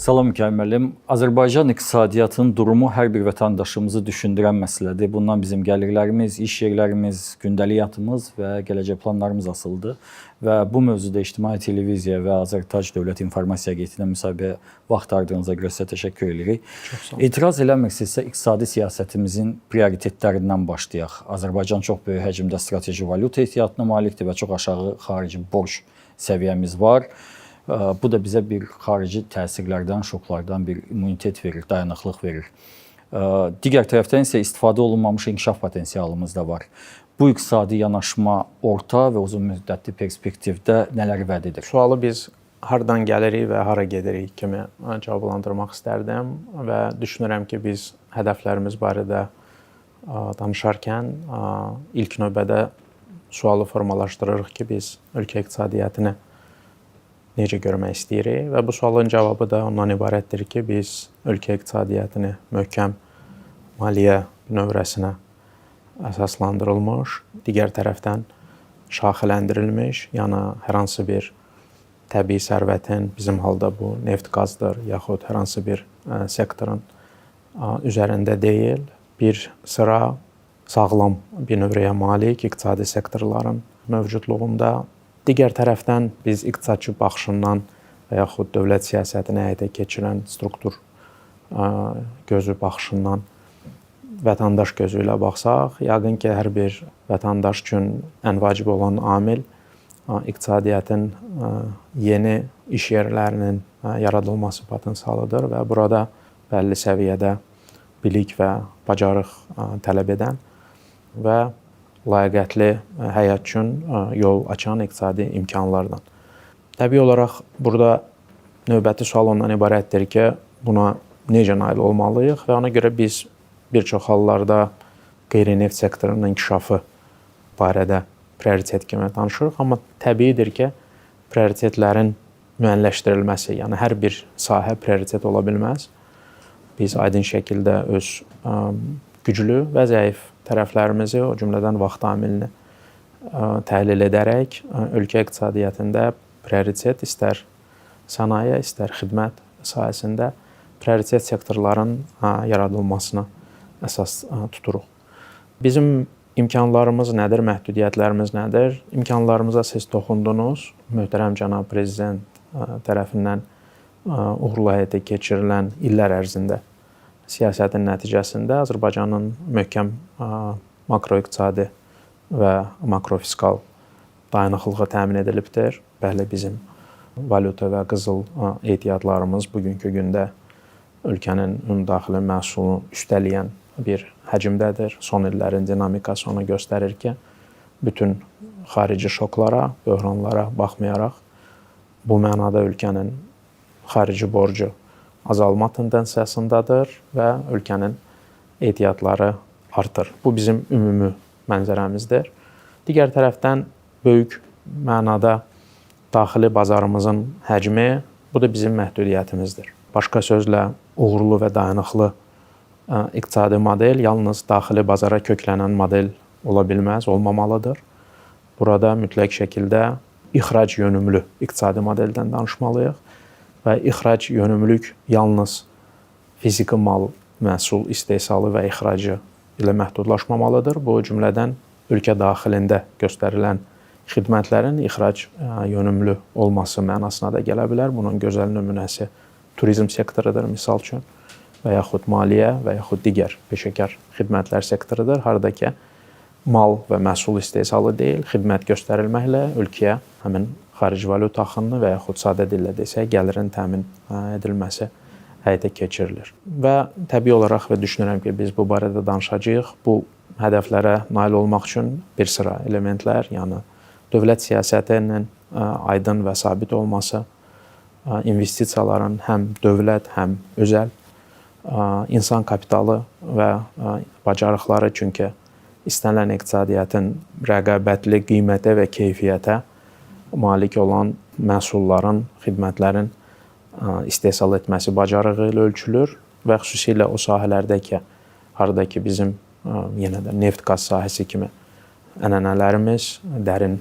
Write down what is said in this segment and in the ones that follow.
Salam mükəmməlim. Azərbaycan iqtisadiyyatının durumu hər bir vətəndaşımızı düşündürən məsələdir. Bundan bizim gəlirlərimiz, iş yerlərimiz, gündəlik həyatımız və gələcək planlarımız asılıdır. Və bu mövzuda İctimai Televiziya və Azərtac Dövlət İnformasiya Agentliyinə müsahibə vaxt ayırdığınıza görə sizə təşəkkür edirik. Etiraz eləmirsinizsə iqtisadi siyasətimizin prioritetlərindən başlayaq. Azərbaycan çox böyük həcmdə strateji valyuta ehtiyatına malikdir və çox aşağı xarici borc səviyyəmiz var. Bu da bizə bir xarici təsirlərdən, şoklardan bir immunitet verir, dayanıqlıq verir. Digər tərəfdən isə istifadə olunmamış inkişaf potensialımız da var. Bu iqtisadi yanaşma orta və uzun müddətli perspektivdə nələri vəd edir? Sualı biz hardan gəlirik və hara gedirik kimi cavablandırmaq istərdim və düşünürəm ki, biz hədəflərimiz barədə danışarkən ilk növbədə sualı formalaşdırırıq ki, biz ölkə iqtisadiyyatını necə görmək istəyirik və bu sualın cavabı da ondan ibarətdir ki, biz ölkə iqtisadiyyatını möhkəm maliyyə növrəsinə əsaslandırılmış, digər tərəfdən şaxələndirilmiş, yəni hər hansı bir təbii sərvətin, bizim halda bu neft qazdır, yaxud hər hansı bir sektorun üzərində deyil, bir sıra sağlam bir növrəyə malik iqtisadi sektorların mövcudluğunda. Digər tərəfdən biz iqtisadçı baxışından və yaxud dövlət siyasətini həyata keçirən struktur gözü baxışından vətəndaş gözü ilə baxsaq, yəqin ki, hər bir vətəndaş üçün ən vacib olan amil iqtisadiyyatın yeni iş yerlərinin yaradılması potensialıdır və burada bəlli səviyyədə bilik və bacarıq tələb edən və layiqətli həyat üçün yol açan iqtisadi imkanlardan. Təbii olaraq burada növbəti sual ondan ibarətdir ki, buna necə nail olmalıyıq və ona görə biz bir çox hallarda qeyri-neft sektorunun inkişafı barədə prioritet kimi danışırıq, amma təbiidir ki, prioritetlərin müəyyənləşdirilməsi, yəni hər bir sahə prioritet ola bilməz. Biz aydın şəkildə öz güclü və zəif tərəflərimizi, o cümlədən vaxt amilini təhlil edərək ölkə iqtisadiyyatında prioritet istər sənaye, istər xidmət sahəsində prioritet sektorların yaradılmasına əsas tuturuq. Bizim imkanlarımız nədir, məhdudiyyətlərimiz nədir? İmkanlarımıza siz toxundunuz. Möhtərəm cənab prezident tərəfindən uğurlu həyata keçirilən illər ərzində siyasətin nəticəsində Azərbaycanın möhkəm makroiqtisadi və makrofiskal dayanıqlığı təmin edilibdir. Bəli, bizim valyuta və qızıl ehtiyatlarımız bugünkü gündə ölkənin ümumdaxili məhsulunu üstələyən bir həcmdədir. Son illərin dinamikası onu göstərir ki, bütün xarici şoklara, böhranlara baxmayaraq bu mənada ölkənin xarici borcu azalma tendensiyasındadır və ölkənin ehtiyatları artır. Bu bizim ümumi mənzərəmizdir. Digər tərəfdən böyük mənada daxili bazarımızın həcmi, bu da bizim məhdudiyyətimizdir. Başqa sözlə, uğurlu və dayanıqlı iqtisadi model yalnız daxili bazara köklənən model ola bilməz, olmamalıdır. Burada mütləq şəkildə ixrac yönümlü iqtisadi modeldən danışmalıyıq. Və ixrac yönümlülük yalnız fiziki mal, məhsul istehsalı və ixracı ilə məhdudlaşmamalıdır. Bu cümlədən ölkə daxilində göstərilən xidmətlərin ixrac yönümlü olması mənasına da gələ bilər. Bunun gözəl nümunəsi turizm sektorudur, misal üçün, və yaxud maliyyə və yaxud digər peşəkar xidmətlər sektorudur. Harada ki, mal və məhsul istehsalı deyil, xidmət göstərilməklə ölkəyə həmin xarici valyuta axınını və yaxud sadə dillə desək, gəlirin təmin edilməsi həyata keçirilir. Və təbii olaraq və düşünürəm ki, biz bu barədə danışacağıq. Bu hədəflərə nail olmaq üçün bir sıra elementlər, yəni dövlət siyasətinin aydın və sabit olması, investisiyaların həm dövlət, həm özəl, insan kapitalı və bacarıqları, çünki istənilən iqtisadiyyatın rəqabətli qiymətə və keyfiyyətə malik olan məhsulların, xidmətlərin istehsal etməsi bacarığı ilə ölçülür və xüsusilə o sahələrdə ki, harada ki bizim yenə də neft qaz sahəsi kimi ənənələrimiz, dərin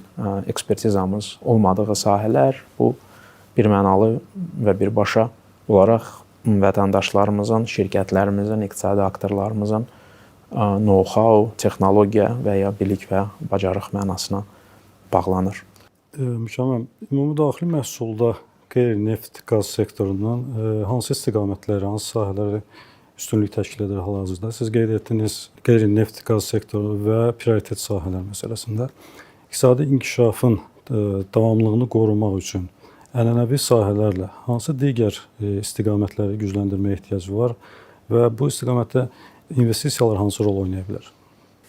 ekspertizamız olmadığı sahələr bu birmənalı və birbaşa olaraq vətəndaşlarımızın, şirkətlərimizin, iqtisadi aktorlarımızın know-how, texnologiya və ya bilik və bacarıq mənasına bağlanır. Mükəmməl. Ümumi daxili məhsulda qeyri-neft qaz sektorundan hansı istiqamətləri, hansı sahələri üstünlük təşkil edir hal-hazırda? Siz qeyd etdiniz qeyri-neft qaz sektoru və prioritet sahələr məsələsində iqtisadi inkişafın davamlılığını qorumaq üçün ənənəvi sahələrlə hansı digər istiqamətləri gücləndirməyə ehtiyac var və bu istiqamətdə investisiyalar hansı rol oynaya bilər?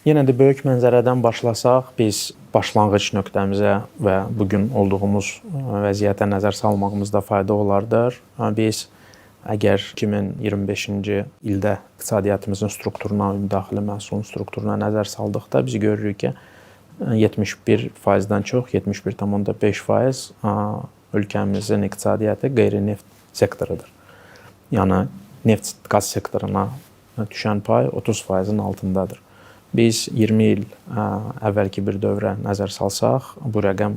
Yenə də böyük mənzərədən başlasaq, biz başlanğıc nöqtəmizə və bugün olduğumuz vəziyyətə nəzər salmağımızda fayda olardır. Biz əgər 2025-ci ildə iqtisadiyyatımızın strukturuna, ümumdaxili məhsulun strukturuna nəzər saldıqda biz görürük ki, 71%-dən çox, 71,5% ölkəmizin iqtisadiyyatı qeyri-neft sektorudur. Yəni neft qaz sektoruna düşən pay 30%-in altındadır. Biz 20 il əvvəlki bir dövrə nəzər salsaq, bu rəqəm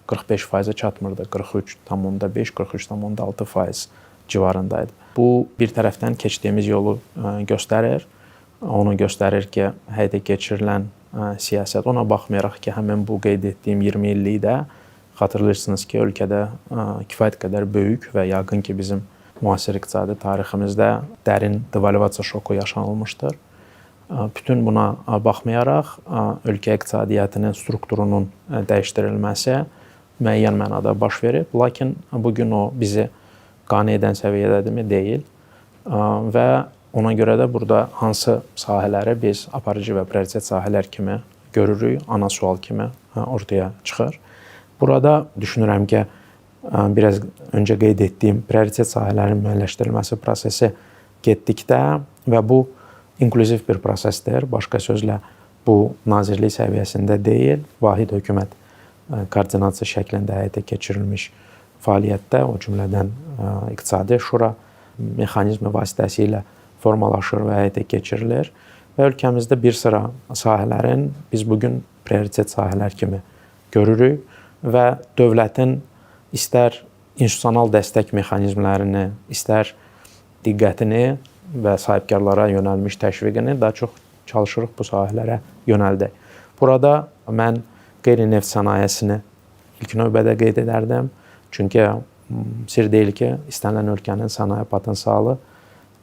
45%-ə çatmırdı. 43,5, 43,6% civarındaydı. Bu bir tərəfdən keçdiyimiz yolu göstərir. Onu göstərir ki, həyata keçirilən siyasət, ona baxmayaraq ki, həmin bu qeyd etdiyim 20 illikdə xatırlayırsınız ki, ölkədə kifayət qədər böyük və yaqın ki, bizim müasir iqtisadi tariximizdə dərin devalvasiya şoku yaşanılmışdır. Bütün buna baxmayaraq, ölkə iqtisadiyyatının strukturunun dəyişdirilməsi müəyyən mənada baş verib. Lakin bugün o bizi qane edən səviyyədədirmi? Deyil. Və ona görə də burada hansı sahələri biz aparıcı və prioritet sahələr kimi görürük, ana sual kimi ortaya çıxır. Burada düşünürəm ki, biraz öncə qeyd etdiyim prioritet sahələrin müəyyənləşdirilməsi prosesi getdikdə və bu inklüziv bir prosesdir. Başqa sözlə, bu nazirlik səviyyəsində deyil, vahid hökumət koordinasiya şəklində həyata keçirilmiş fəaliyyətdə, o cümlədən iqtisadi şura mexanizmi vasitəsilə formalaşır və həyata keçirilir və ölkəmizdə bir sıra sahələrin biz bugün prioritet sahələr kimi görürük və dövlətin istər institusional dəstək mexanizmlərini, istər diqqətini və sahibkarlara yönəlmiş təşviqini daha çox çalışırıq bu sahələrə yönəldək. Burada mən qeyri-neft sənayesini ilk növbədə qeyd edərdim. Çünki sir deyil ki, istənilən ölkənin sənaye potensialı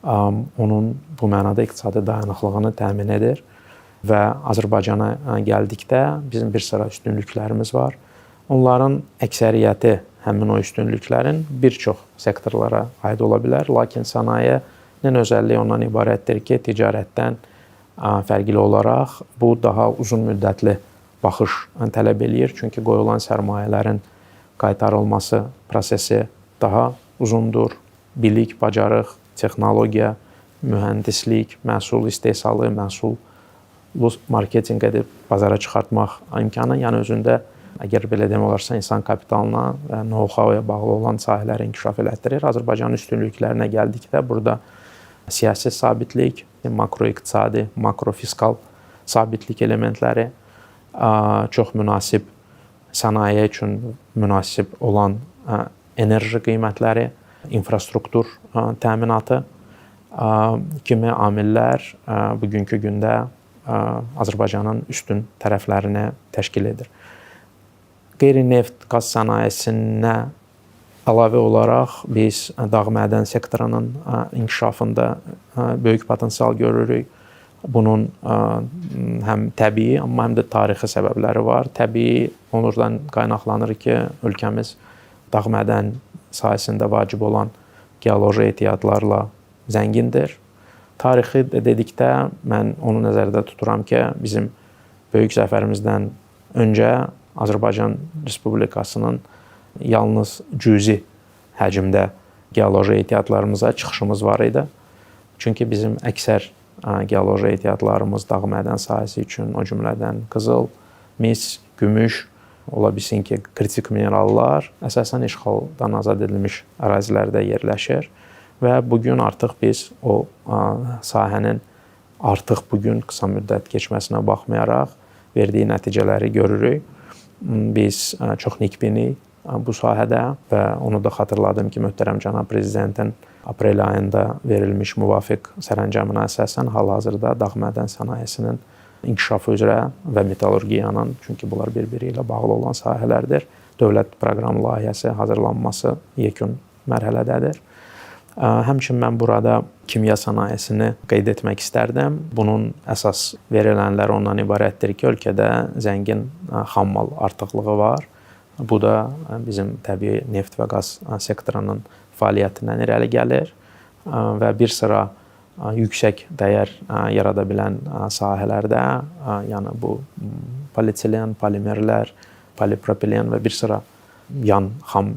onun bu mənada iqtisadi dayanıqlığını təmin edir və Azərbaycana gəldikdə bizim bir sıra üstünlüklərimiz var. Onların əksəriyyəti həmin o üstünlüklərin bir çox sektorlara aid ola bilər, lakin sənayenin özəlliyi ondan ibarətdir ki, ticarətdən fərqli olaraq bu daha uzun müddətli baxış tələb eləyir. Çünki qoyulan sərmayələrin qaytarılması prosesi daha uzundur. Bilik, bacarıq, texnologiya, mühəndislik, məhsul istehsalı, məhsul marketinq edib bazara çıxartmaq imkanı, yəni özündə əgər belə demək olarsa insan kapitalına və know-how-ya bağlı olan sahələri inkişaf elətdirir. Azərbaycanın üstünlüklərinə gəldikdə burada siyasi sabitlik, makroiqtisadi, makrofiskal sabitlik elementləri, çox münasib sənaye üçün münasib olan enerji qiymətləri, infrastruktur təminatı kimi amillər bugünkü gündə Azərbaycanın üstün tərəflərini təşkil edir. Qeyri-neft qaz sənayesinə əlavə olaraq biz dağ mədən sektorunun inkişafında böyük potensial görürük. Bunun həm təbii, amma həm də tarixi səbəbləri var. Təbii onlardan qaynaqlanır ki, ölkəmiz dağ mədən sahəsində vacib olan geoloji ehtiyatlarla zəngindir. Tarixi dedikdə mən onu nəzərdə tuturam ki, bizim böyük zəfərimizdən öncə Azərbaycan Respublikasının yalnız cüzi həcmdə geoloji ehtiyatlarımıza çıxışımız var idi. Çünki bizim əksər geoloji ehtiyatlarımız dağ mədən sahəsi üçün, o cümlədən qızıl, mis, gümüş, ola bilsin ki, kritik minerallar əsasən işğaldan azad edilmiş ərazilərdə yerləşir və bugün artıq biz o sahənin artıq bugün qısa müddət keçməsinə baxmayaraq verdiyi nəticələri görürük. Biz çox nikbini bu sahədə və onu da xatırladım ki, möhtərəm cənab prezidentin aprel ayında verilmiş müvafiq sərəncamına əsasən hal-hazırda dağ mədən sənayesinin inkişafı üzrə və metallurgiyanın, çünki bunlar bir-biri ilə bağlı olan sahələrdir, dövlət proqram layihəsi hazırlanması yekun mərhələdədir. Həmçinin mən burada kimya sənayesini qeyd etmək istərdim. Bunun əsas verilənlər ondan ibarətdir ki, ölkədə zəngin xammal artıqlığı var. Bu da bizim təbii neft və qaz sektorunun fəaliyyətindən irəli gəlir və bir sıra yüksək dəyər yarada bilən sahələrdə, yəni bu polietilen, polimerlər, polipropilen və bir sıra yan xam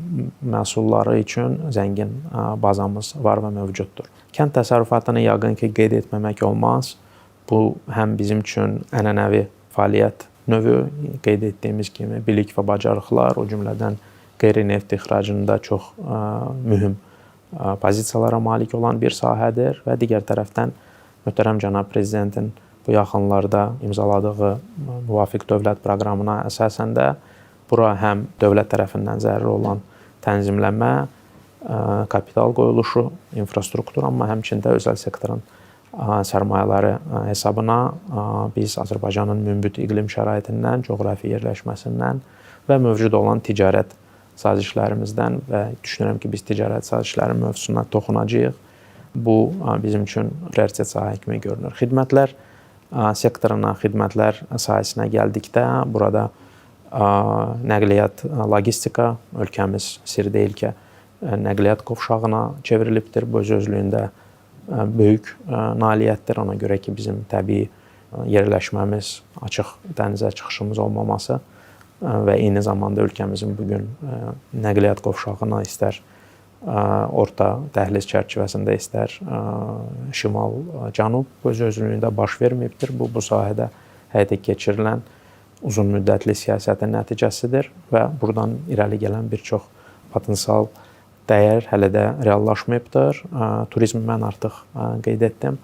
məhsulları üçün zəngin bazamız var və mövcuddur. Kənd təsərrüfatını yəqin ki, qeyd etməmək olmaz. Bu həm bizim üçün ənənəvi fəaliyyət növü, qeyd etdiyimiz kimi bilik və bacarıqlar, o cümlədən qeyri-neft ixracında çox mühüm pozisiyalara malik olan bir sahədir və digər tərəfdən möhtərəm cənab prezidentin bu yaxınlarda imzaladığı müvafiq dövlət proqramına əsasən də bura həm dövlət tərəfindən zəruri olan tənzimlənmə, kapital qoyuluşu, infrastruktur, amma həmçində özəl sektorun sərmayələri hesabına biz Azərbaycanın münbit iqlim şəraitindən, coğrafi yerləşməsindən və mövcud olan ticarət sazişlərimizdən və düşünürəm ki, biz ticarət sazişləri mövzusuna toxunacağıq. Bu bizim üçün prioritet sahə kimi görünür. Xidmətlər sektoruna, xidmətlər sahəsinə gəldikdə burada nəqliyyat, logistika ölkəmiz sir deyil ki, nəqliyyat qovşağına çevrilibdir. Bu öz-özlüyündə böyük nailiyyətdir. Ona görə ki, bizim təbii yerləşməmiz, açıq dənizə çıxışımız olmaması və eyni zamanda ölkəmizin bugün nəqliyyat qovşağına istər orta dəhliz çərçivəsində, istər şimal-cənub öz-özlüyündə baş verməyibdir. Bu sahədə həyata keçirilən uzun müddətli siyasətin nəticəsidir və buradan irəli gələn bir çox potensial dəyər hələ də reallaşmayıbdır. Turizmi mən artıq qeyd etdim.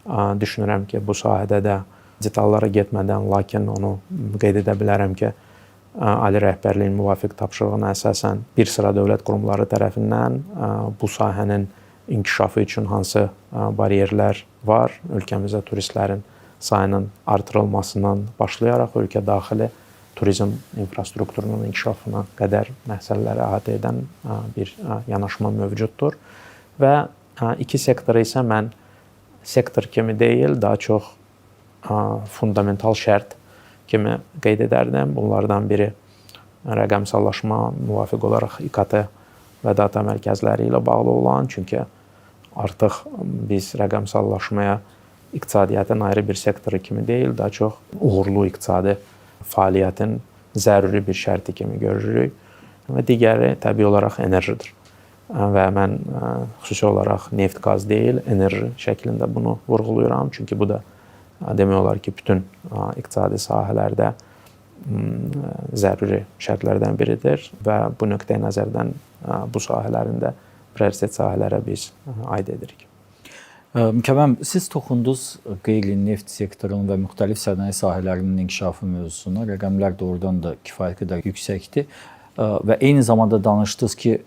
Düşünürəm ki, bu sahədə də detallara getmədən, lakin onu qeyd edə bilərəm ki, Ali rəhbərliyin müvafiq tapşırığına əsasən bir sıra dövlət qurumları tərəfindən bu sahənin inkişafı üçün hansı bariyerlər var, ölkəmizə turistlərin sayının artırılmasından başlayaraq ölkə daxili turizm infrastrukturunun inkişafına qədər məsələləri əhatə edən bir yanaşma mövcuddur. Və iki sektoru isə mən sektor kimi deyil, daha çox fundamental şərt kimi qeyd edərdim. Bunlardan biri rəqəmsallaşma, müvafiq olaraq İKT və data mərkəzləri ilə bağlı olan, çünki artıq biz rəqəmsallaşmaya iqtisadiyyatın ayrı bir sektoru kimi deyil, daha çox uğurlu iqtisadi fəaliyyətin zəruri bir şərti kimi görürük və digəri təbii olaraq enerjidir. Və mən xüsusi olaraq neft, qaz deyil, enerji şəklində bunu vurğulayıram, çünki bu da demək olar ki, bütün iqtisadi sahələrdə zəruri şərtlərdən biridir və bu nöqteyi nəzərdən bu sahələrində prioritet sahələrə biz aid edirik. Mükəmməm, siz toxundunuz qeyri-neft sektorunun və müxtəlif sənaye sahələrinin inkişafı mövzusuna. Rəqəmlər doğrudan da kifayət qədər yüksəkdir və eyni zamanda danışdınız ki,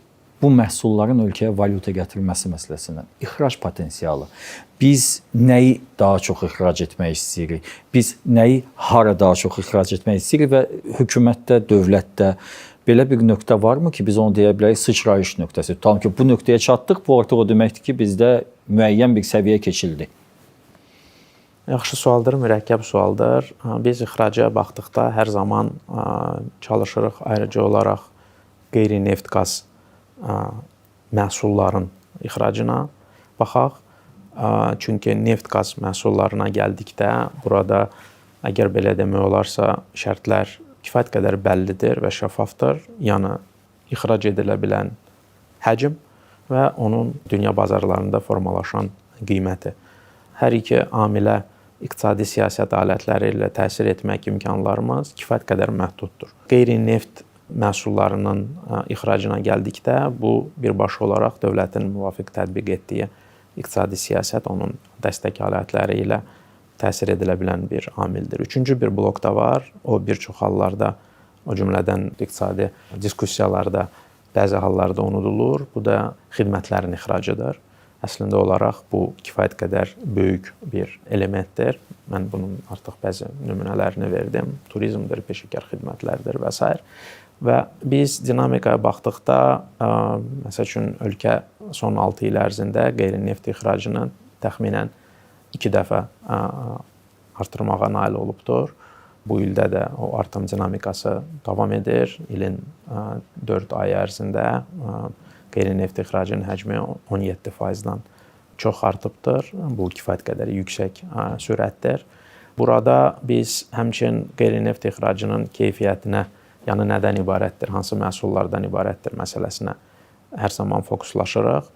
bu məhsulların ölkəyə valyuta gətirilməsi məsələsindən, ixrac potensialı. Biz nəyi daha çox ixrac etmək istəyirik? Biz nəyi hara daha çox ixrac etmək istəyirik və hökumətdə, dövlətdə belə bir nöqtə varmı ki, biz onu deyə bilərik sıçrayış nöqtəsi. Tutalım ki, bu nöqtəyə çatdıq, bu artıq o deməkdir ki, bizdə müəyyən bir səviyyə keçildi. Yaxşı sualdır, mürəkkəb sualdır. Biz ixraca baxdıqda hər zaman çalışırıq ayrıca olaraq qeyri-neft qaz məhsulların ixracına baxaq. Çünki neft-qaz məhsullarına gəldikdə burada əgər belə demək olarsa şərtlər kifayət qədər bəllidir və şəffafdır. Yəni ixrac edilə bilən həcm və onun dünya bazarlarında formalaşan qiyməti. Hər iki amilə iqtisadi siyasət alətləri ilə təsir etmək imkanlarımız kifayət qədər məhduddur. Qeyri-neft məhsullarının ixracına gəldikdə bu birbaşa olaraq dövlətin müvafiq tətbiq etdiyi iqtisadi siyasət, onun dəstək alətləri ilə təsir edilə bilən bir amildir. Üçüncü bir blok da var. O bir çox hallarda o cümlədən iqtisadi diskussiyalarda bəzi hallarda unudulur. Bu da xidmətlərin ixracıdır. Əslində olaraq bu kifayət qədər böyük bir elementdir. Mən bunun artıq bəzi nümunələrini verdim. Turizmdir, peşəkar xidmətlərdir və s. Və biz dinamikaya baxdıqda, məsəl üçün ölkə son 6 il ərzində qeyri-neft ixracını təxminən 2 dəfə artırmağa nail olubdur. Bu ildə də o artım dinamikası davam edir. İlin 4 ay ərzində qeyri-neft ixracının həcmi 17%-dan çox artıbdır. Bu kifayət qədər yüksək sürətdir. Burada biz həmçinin qeyri-neft ixracının keyfiyyətinə, yəni nədən ibarətdir, hansı məhsullardan ibarətdir məsələsinə hər zaman fokuslaşırıq.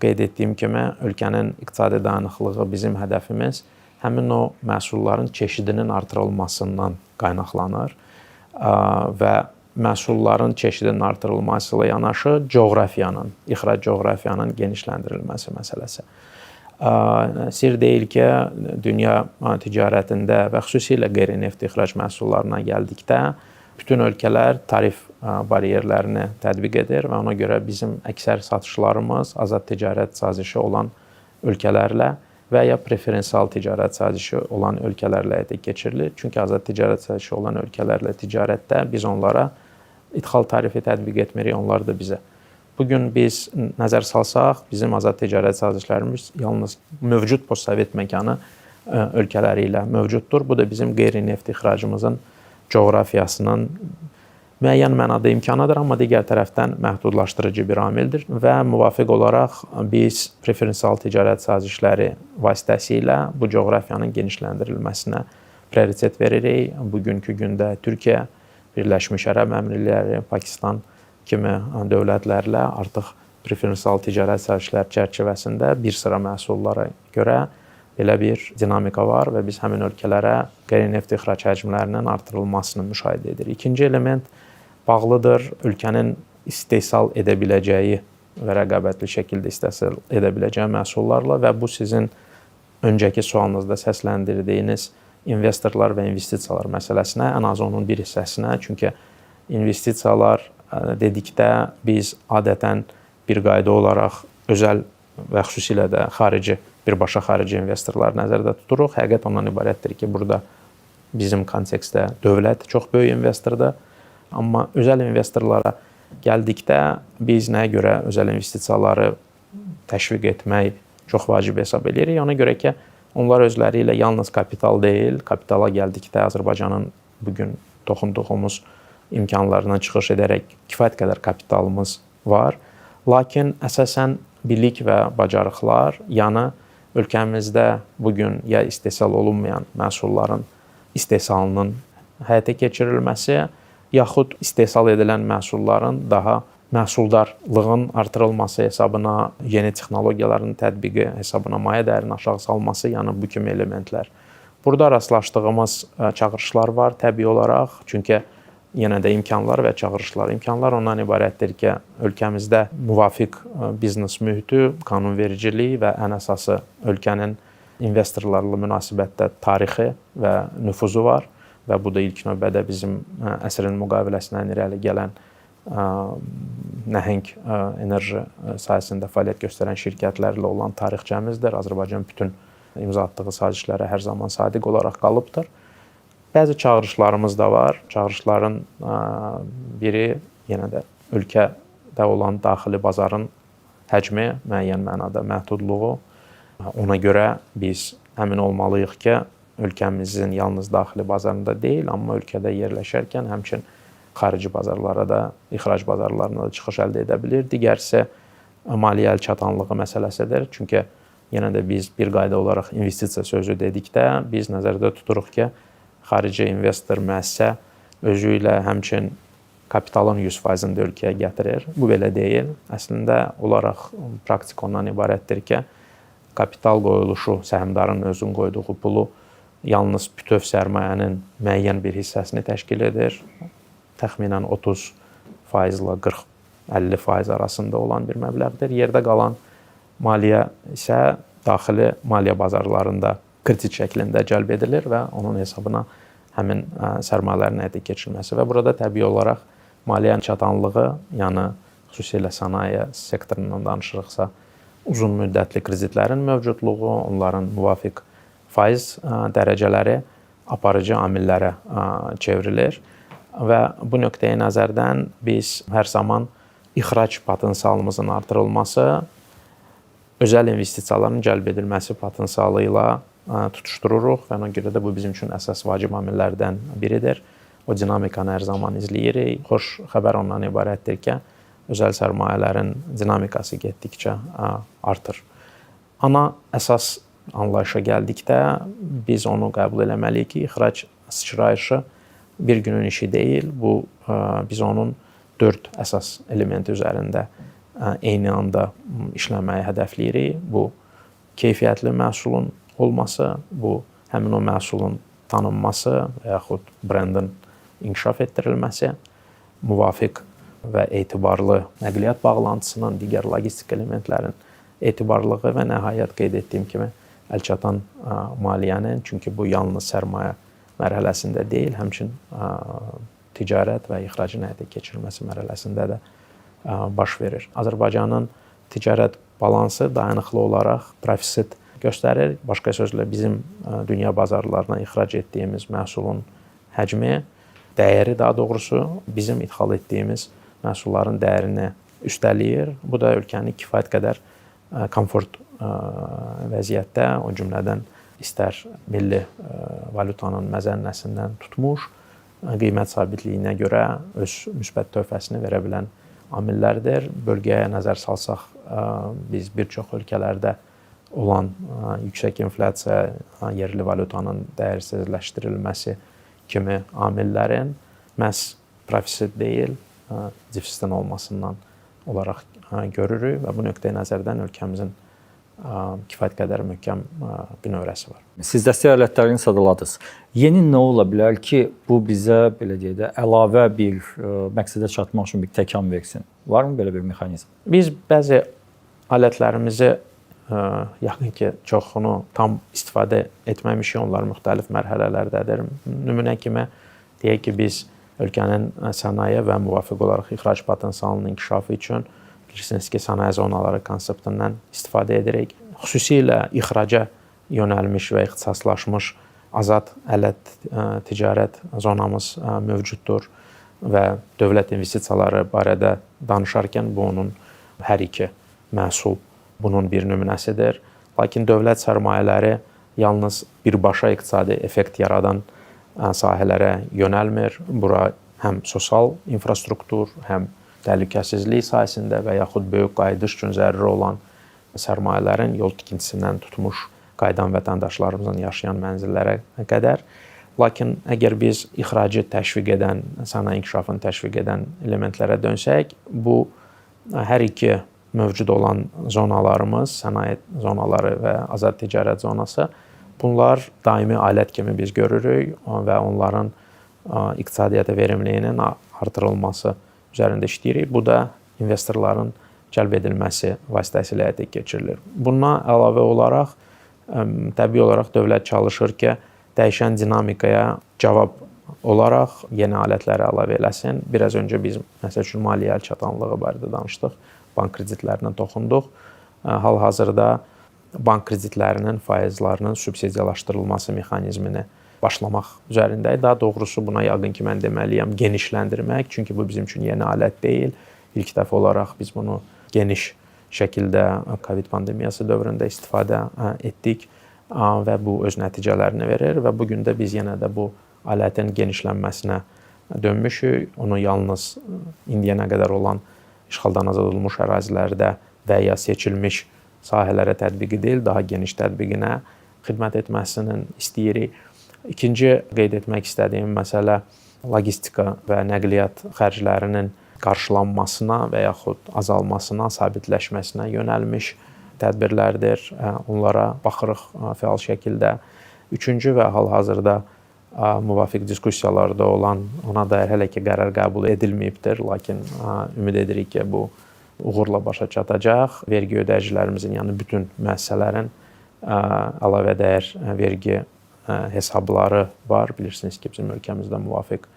Qeyd etdiyim kimi, ölkənin iqtisadi dayanıqlığı bizim hədəfimiz həmin o məhsulların çeşidinin artırılmasından qaynaqlanır və məhsulların çeşidinin artırılması ilə yanaşı coğrafiyanın, ixrac coğrafiyanın genişləndirilməsi məsələsi. Sir deyil ki, dünya ticarətində və xüsusilə qeyri-neft ixrac məhsullarına gəldikdə bütün ölkələr tarif bariyerlərini tətbiq edir və ona görə bizim əksər satışlarımız azad ticarət sazişi olan ölkələrlə və ya preferensial ticarət sazişi olan ölkələrlə həyata keçirilir. Çünki azad ticarət sazişi olan ölkələrlə ticarətdə biz onlara idxal tarifi tətbiq etmirik, onlar da bizə. Bugün biz nəzər salsaq, bizim azad ticarət sazişlərimiz yalnız mövcud postsovet məkanı ölkələri ilə mövcuddur. Bu da bizim qeyri-neft ixracımızın coğrafiyasının müəyyən mənada imkanıdır, amma digər tərəfdən məhdudlaşdırıcı bir amildir və müvafiq olaraq biz preferensial ticarət sazişləri vasitəsilə bu coğrafiyanın genişləndirilməsinə prioritet veririk. Bugünkü gündə Türkiyə, Birləşmiş Ərəb Əmirlikləri, Pakistan kimi dövlətlərlə artıq preferensial ticarət sazişləri çərçivəsində bir sıra məhsullara görə belə bir dinamika var və biz həmin ölkələrə qeyri-neft ixrac həcmlərinin artırılmasını müşahidə edirik. İkinci element bağlıdır ölkənin istehsal edə biləcəyi və rəqabətli şəkildə istehsal edə biləcəyi məhsullarla və bu sizin öncəki sualınızda səsləndirdiyiniz investorlar və investisiyalar məsələsinə, ən az onun bir hissəsinə. Çünki investisiyalar dedikdə biz adətən bir qayda olaraq özəl və xüsusilə də birbaşa xarici investorlar nəzərdə tuturuq. Həqiqət ondan ibarətdir ki, burada bizim kontekstdə dövlət çox böyük investordur. Amma özəl investorlara gəldikdə biz nəyə görə özəl investisiyaları təşviq etmək çox vacib hesab edirik? Ona görə ki, onlar özləri ilə yalnız kapital deyil, kapitala gəldikdə Azərbaycanın bugün toxunduğumuz imkanlarından çıxış edərək kifayət qədər kapitalımız var. Lakin əsasən bilik və bacarıqlar, yəni ölkəmizdə bugün ya istehsal olunmayan məhsulların istehsalının həyata keçirilməsi, yaxud istehsal edilən məhsulların daha məhsuldarlığın artırılması hesabına, yeni texnologiyaların tətbiqi hesabına mayə dəyərinin aşağı salması, yəni bu kimi elementlər. Burada rastlaşdığımız çağırışlar var təbii olaraq, çünki yenə də imkanlar və çağırışlar. İmkanlar ondan ibarətdir ki, ölkəmizdə müvafiq biznes mühiti, qanunvericilik və ən əsası ölkənin investorlarla münasibətdə tarixi və nüfuzu var və bu da ilk növbədə bizim əsrin müqaviləsindən irəli gələn nəhəng enerji sahəsində fəaliyyət göstərən şirkətlərlə olan tarixçəmizdir. Azərbaycan bütün imza atdığı sazişlərə hər zaman sadiq olaraq qalıbdır. Bəzi çağırışlarımız da var. Çağırışların biri yenə də ölkədə olan daxili bazarın həcmi, müəyyən mənada məhdudluğu. Ona görə biz əmin olmalıyıq ki, ölkəmizin yalnız daxili bazarında deyil, amma ölkədə yerləşərkən həmçinin xarici bazarlara da, ixrac bazarlarına da çıxış əldə edə bilir. Digərsə maliyyə əlçatanlığı məsələsidir. Çünki yenə də biz bir qayda olaraq investisiya sözü dedikdə biz nəzərdə tuturuq ki, xarici investor müəssisə özü ilə həmçinin kapitalın 100%-ni də ölkəyə gətirir. Bu belə deyil. Əslində olaraq praktik ondan ibarətdir ki, kapital qoyuluşu, səhmdarın özünün qoyduğu pulu yalnız bütöv sərmayənin müəyyən bir hissəsini təşkil edir. Təxminən 30% ilə 40-50% arasında olan bir məbləğdir. Yerdə qalan maliyyə isə daxili maliyyə bazarlarında kritik şəklində cəlb edilir və onun hesabına həmin sərmayələrin həyata keçirilməsi və burada təbii olaraq maliyyə çatanlığı, yəni xüsusilə sənaye sektorundan danışırıqsa, uzun müddətli kreditlərin mövcudluğu, onların müvafiq faiz dərəcələri aparıcı amillərə çevrilir və bu nöqteyi nəzərdən biz hər zaman ixrac potensialımızın artırılması, özəl investisiyaların cəlb edilməsi potensialı ilə tutuşdururuq və ona görə də bu bizim üçün əsas vacib amillərdən biridir. O dinamikanı hər zaman izləyirik. Xoş xəbər ondan ibarətdir ki, özəl sərmayələrin dinamikası getdikcə artır. Ana əsas anlayışa gəldikdə biz onu qəbul etməliyik ki, ixrac sıçrayışı bir günün işi deyil. Bu biz onun 4 əsas elementi üzərində eyni anda işləməyi hədəfləyirik. Bu keyfiyyətli məhsulun olması, bu həmin o məhsulun tanınması və yaxud brendin inkişaf etdirilməsi, müvafiq və etibarlı nəqliyyat bağlantısının, digər logistik elementlərin etibarlılığı və nəhayət qeyd etdiyim kimi əlçatan maliyyənin, çünki bu yalnız sərmayə mərhələsində deyil, həmçinin ticarət və ixracın həyata keçirilməsi mərhələsində də baş verir. Azərbaycanın ticarət balansı dayanıqlı olaraq profitsit göstərir. Başqa sözlə bizim dünya bazarlarına ixrac etdiyimiz məhsulun həcmi, dəyəri daha doğrusu bizim idxal etdiyimiz məhsulların dəyərini üstələyir. Bu da ölkəni kifayət qədər komfort vəziyyətdə, o cümlədən istər milli valyutanın məzənnəsindən tutmuş, qiymət sabitliyinə görə öz müsbət töhfəsini verə bilən amillərdir. Bölgəyə nəzər salsaq, biz bir çox ölkələrdə olan yüksək inflyasiya, yerli valyutanın dəyərsizləşdirilməsi kimi amillərin məhz profitsit deyil, defisitin olmasından olaraq görürük və bu nöqteyi nəzərdən ölkəmizin kifayət qədər möhkəm bünövrəsi var. Siz dəstək alətlərini sadaladınız. Yeni nə ola bilər ki, bu bizə belə deyək də əlavə bir məqsədə çatmaq üçün bir təkan versin? Varmı belə bir mexanizm? Biz bəzi alətlərimizi yəqin ki, çoxunu tam istifadə etməmişik, onlar müxtəlif mərhələlərdədir. Nümunə kimi deyək ki, biz ölkənin sənaye və müvafiq olaraq ixrac potensialının inkişafı üçün bilirsiniz ki, sənaye zonaları konseptindən istifadə edirik. Xüsusilə ixraca yönəlmiş və ixtisaslaşmış azad ələt ticarət zonamız mövcuddur və dövlət investisiyaları barədə danışarkən bu onun hər iki məhsul bunun bir nümunəsidir. Lakin dövlət sərmayələri yalnız birbaşa iqtisadi effekt yaradan sahələrə yönəlmir. Bura həm sosial infrastruktur, həm təhlükəsizlik sahəsində və yaxud böyük qayıdış üçün zəruri olan sərmayələrin yol tikintisindən tutmuş qayıdan vətəndaşlarımızın yaşayan mənzillərə qədər. Lakin əgər biz ixracı təşviq edən, sənaye inkişafını təşviq edən elementlərə dönsək, bu hər iki mövcud olan zonalarımız, sənaye zonaları və azad ticarət zonası, bunlar daimi alət kimi biz görürük və onların iqtisadiyyata verimliliyinin artırılması üzərində işləyirik. Bu da investorların cəlb edilməsi vasitəsilə həyata keçirilir. Bundan əlavə olaraq, təbii olaraq dövlət çalışır ki, dəyişən dinamikaya cavab olaraq yeni alətləri əlavə eləsin. Biraz öncə biz, məsəl üçün, maliyyə əlçatanlığı barədə danışdıq, bank kreditlərinə toxunduq. Hal-hazırda bank kreditlərinin faizlərinin subsidiyalaşdırılması mexanizmini başlamaq üzərindəyik. Daha doğrusu buna yəqin ki, mən deməliyəm, genişləndirmək. Çünki bu bizim üçün yeni alət deyil. İlk dəfə olaraq biz bunu geniş şəkildə COVID pandemiyası dövründə istifadə etdik və bu öz nəticələrini verir və bu gün də biz yenə də bu alətin genişlənməsinə dönmüşük. Onu yalnız indiyənə qədər olan işğaldan azad olunmuş ərazilərdə və ya seçilmiş sahələrə tətbiqi deyil, daha geniş tətbiqinə xidmət etməsini istəyirik. İkinci qeyd etmək istədiyim məsələ logistika və nəqliyyat xərclərinin qarşılanmasına və yaxud azalmasına, sabitləşməsinə yönəlmiş tədbirlərdir. Onlara baxırıq fəal şəkildə. Üçüncü və hal-hazırda müvafiq diskussiyalarda olan, ona dair hələ ki qərar qəbul edilməyibdir, lakin ümid edirik ki, bu uğurla başa çatacaq. Vergi ödəyicilərimizin, yəni bütün müəssisələrin əlavə dəyər vergi hesabları var. Bilirsiniz ki, bizim ölkəmizdə müvafiq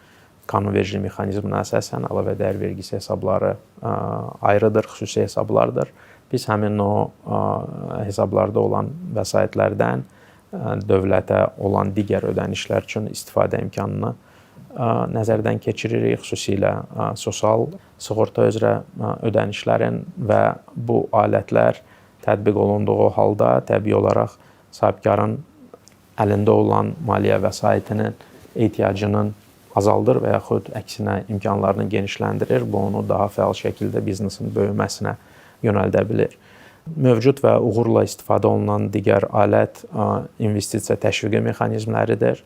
qanun verici mexanizminə əsasən əlavə dəyər vergisi hesabları ayrıdır, xüsusi hesablardır. Biz həmin o hesablarda olan vəsaitlərdən dövlətə olan digər ödənişlər üçün istifadə imkanını nəzərdən keçiririk, xüsusilə sosial sığorta üzrə ödənişlərin və bu alətlər tətbiq olunduğu halda təbii olaraq sahibkarın əlində olan maliyyə vəsaitinin ehtiyacının azaldır və yaxud əksinə imkanlarını genişləndirir. Bu onu daha fəal şəkildə biznesin böyüməsinə yönəldə bilir. Mövcud və uğurla istifadə olunan digər alət investisiya təşviqi mexanizmləridir.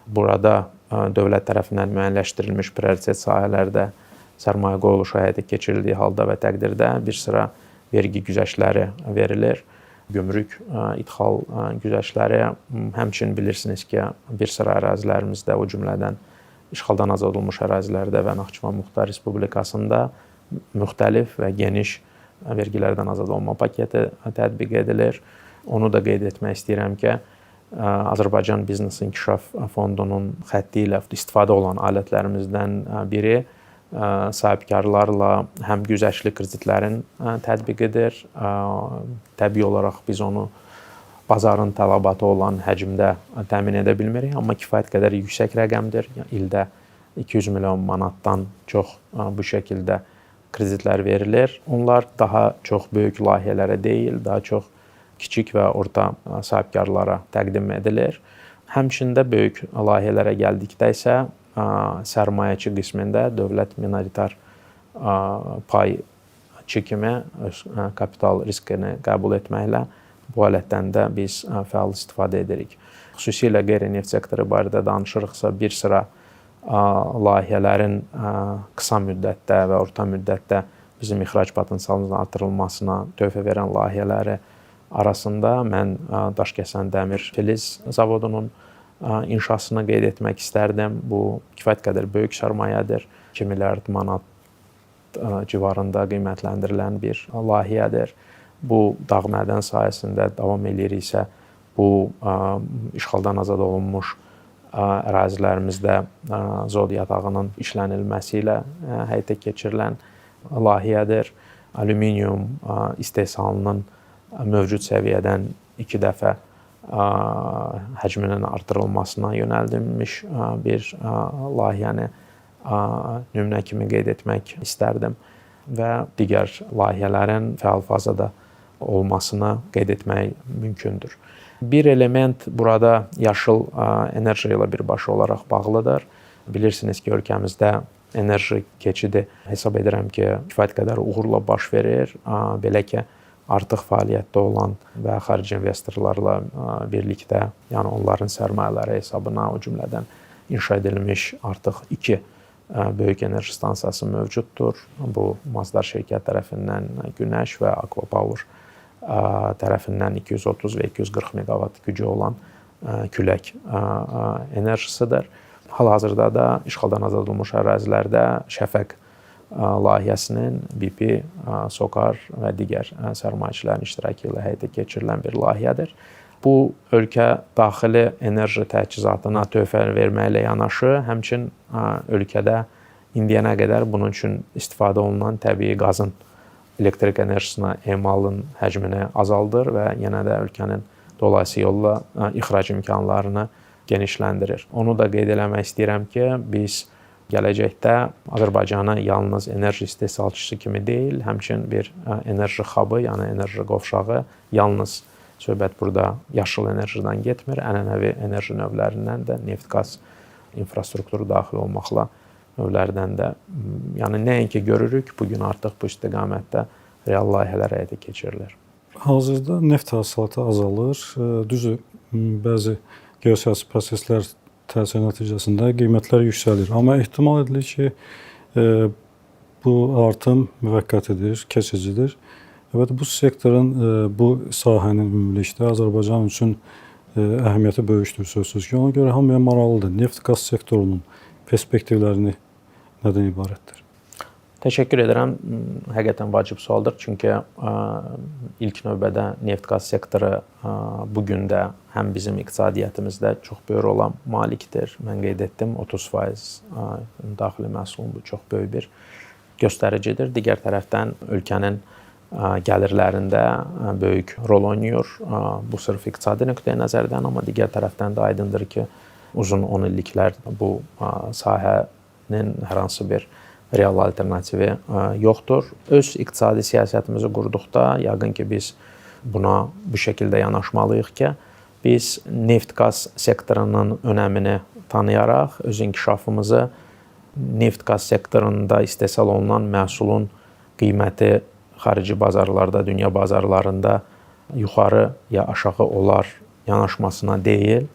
Burada dövlət tərəfindən müəyyənləşdirilmiş prioritet sahələrdə sərmayə qoyuluşu həyata keçirildiyi halda və təqdirdə bir sıra vergi güzəştləri verilir. Gömrük idxal güzəştləri, həmçinin bilirsiniz ki, bir sıra ərazilərimizdə, o cümlədən işğaldan azad olunmuş ərazilərdə və Naxçıvan Muxtar Respublikasında müxtəlif və geniş vergilərdən azad olma paketi tətbiq edilir. Onu da qeyd etmək istəyirəm ki, Azərbaycan Biznes İnkişaf Fondunun xətti ilə istifadə olan alətlərimizdən biri sahibkarlarla həm güzəştli kreditlərin tətbiqidir. Təbii olaraq biz onu bazarın tələbatı olan həcmdə təmin edə bilmirik, amma kifayət qədər yüksək rəqəmdir. İldə 200 milyon manatdan çox bu şəkildə kreditlər verilir. Onlar daha çox böyük layihələrə deyil, daha çox kiçik və orta sahibkarlara təqdim edilir. Həmçində böyük layihələrə gəldikdə isə sərmayəçi qismində dövlət minoritar payçı kimi öz kapital riskini qəbul etməklə bu alətdən də biz fəal istifadə edirik. Xüsusilə qeyri-neft sektoru barədə danışırıqsa, bir sıra layihələrin qısa müddətdə və orta müddətdə bizim ixrac potensialımızın artırılmasına töhfə verən layihələri arasında mən Daşkəsən Dəmir Filiz zavodunun inşasını qeyd etmək istərdim. Bu kifayət qədər böyük sərmayədir. 2 milyard manat civarında qiymətləndirilən bir layihədir. Bu dağ mədən sahəsində davam ediriksə, bu işğaldan azad olunmuş ərazilərimizdə zod yatağının işlənilməsi ilə həyata keçirilən layihədir. Alüminium istehsalının mövcud səviyyədən 2 dəfə həcminin artırılmasına yönəldilmiş bir layihəni nümunə kimi qeyd etmək istərdim və digər layihələrin fəal fazada olmasını qeyd etmək mümkündür. Bir element burada yaşıl enerji ilə birbaşa olaraq bağlıdır. Bilirsiniz ki, ölkəmizdə enerji keçidi hesab edirəm ki, kifayət qədər uğurla baş verir. Belə ki, artıq fəaliyyətdə olan və xarici investorlarla birlikdə, yəni onların sərmayələri hesabına, o cümlədən inşa edilmiş artıq 2 böyük enerji stansiyası mövcuddur. Bu Mazdar şirkət tərəfindən Günəş və Aqua Power tərəfindən 230 və 240 meqavat gücü olan külək enerjisidir. Hal-hazırda da işğaldan azad olunmuş ərazilərdə Şəfəq layihəsinin BP, SOCAR və digər sərmayəçilərin iştirakı ilə həyata keçirilən bir layihədir. Bu, ölkə daxili enerji təchizatına töhfə verməklə yanaşı, həmçinin ölkədə indiyənə qədər bunun üçün istifadə olunan təbii qazın elektrik enerjisinə emalın həcmini azaldır və yenə də ölkənin dolayısı yolla ixrac imkanlarını genişləndirir. Onu da qeyd eləmək istəyirəm ki, biz gələcəkdə Azərbaycanı yalnız enerji istehsalçısı kimi deyil, həmçinin bir enerji hub'ı, yəni enerji qovşağı, yalnız söhbət burada yaşıl enerjidən getmir, ənənəvi enerji növlərindən də neft-qaz infrastrukturu daxil olmaqla növlərdən də, yəni nəinki görürük, bugün artıq bu istiqamətdə real layihələr həyata keçirilir. Hazırda neft hasilatı azalır. Düzdür, bəzi geosiyasi proseslər təsir nəticəsində qiymətlər yüksəlir. Amma ehtimal edilir ki, bu artım müvəqqətidir, keçicidir. Və bu sektorun, bu sahənin ümumilikdə Azərbaycan üçün əhəmiyyəti böyükdür sözsüz ki, ona görə hamıya maraqlıdır. Neft-qaz sektorunun perspektivlərini nədən ibarətdir? Təşəkkür edirəm. Həqiqətən vacib sualdır. Çünki ilk növbədə neft-qaz sektoru bu gün də həm bizim iqtisadiyyatımızda çox böyük rola malikdir. Mən qeyd etdim, 30% daxili məhsulun bu çox böyük bir göstəricidir. Digər tərəfdən ölkənin gəlirlərində böyük rol oynayır. Bu sırf iqtisadi nöqteyi nəzərdən, amma digər tərəfdən də aydındır ki, uzun 10 illiklər bu sahənin hər hansı bir real alternativi yoxdur. Öz iqtisadi siyasətimizi qurduqda yəqin ki, biz buna bu şəkildə yanaşmalıyıq ki, biz neft-qaz sektorunun önəmini tanıyaraq öz inkişafımızı neft-qaz sektorunda istehsal olunan məhsulun qiyməti xarici bazarlarda, dünya bazarlarında yuxarı ya aşağı olar yanaşmasına deyil,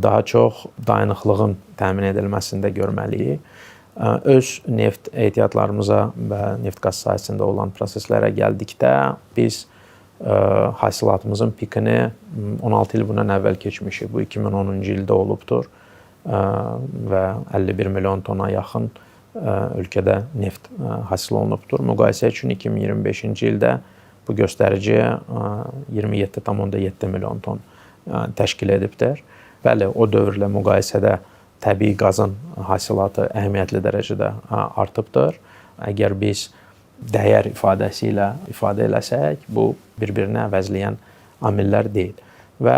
daha çox dayanıqlığın təmin edilməsində görməliyik. Öz neft ehtiyatlarımıza və neft-qaz sahəsində olan proseslərə gəldikdə biz hasilatımızın pikini 16 il bundan əvvəl keçmişik. Bu 2010-cu ildə olubdur və 51 milyon tona yaxın ölkədə neft hasil olunubdur. Müqayisə üçün 2025-ci ildə bu göstərici 27,7 milyon ton təşkil edibdir. Bəli, o dövrlə müqayisədə təbii qazın hasilatı əhəmiyyətli dərəcədə artıbdır. Əgər biz dəyər ifadəsi ilə ifadə eləsək, bu bir-birini əvəzləyən amillər deyil. Və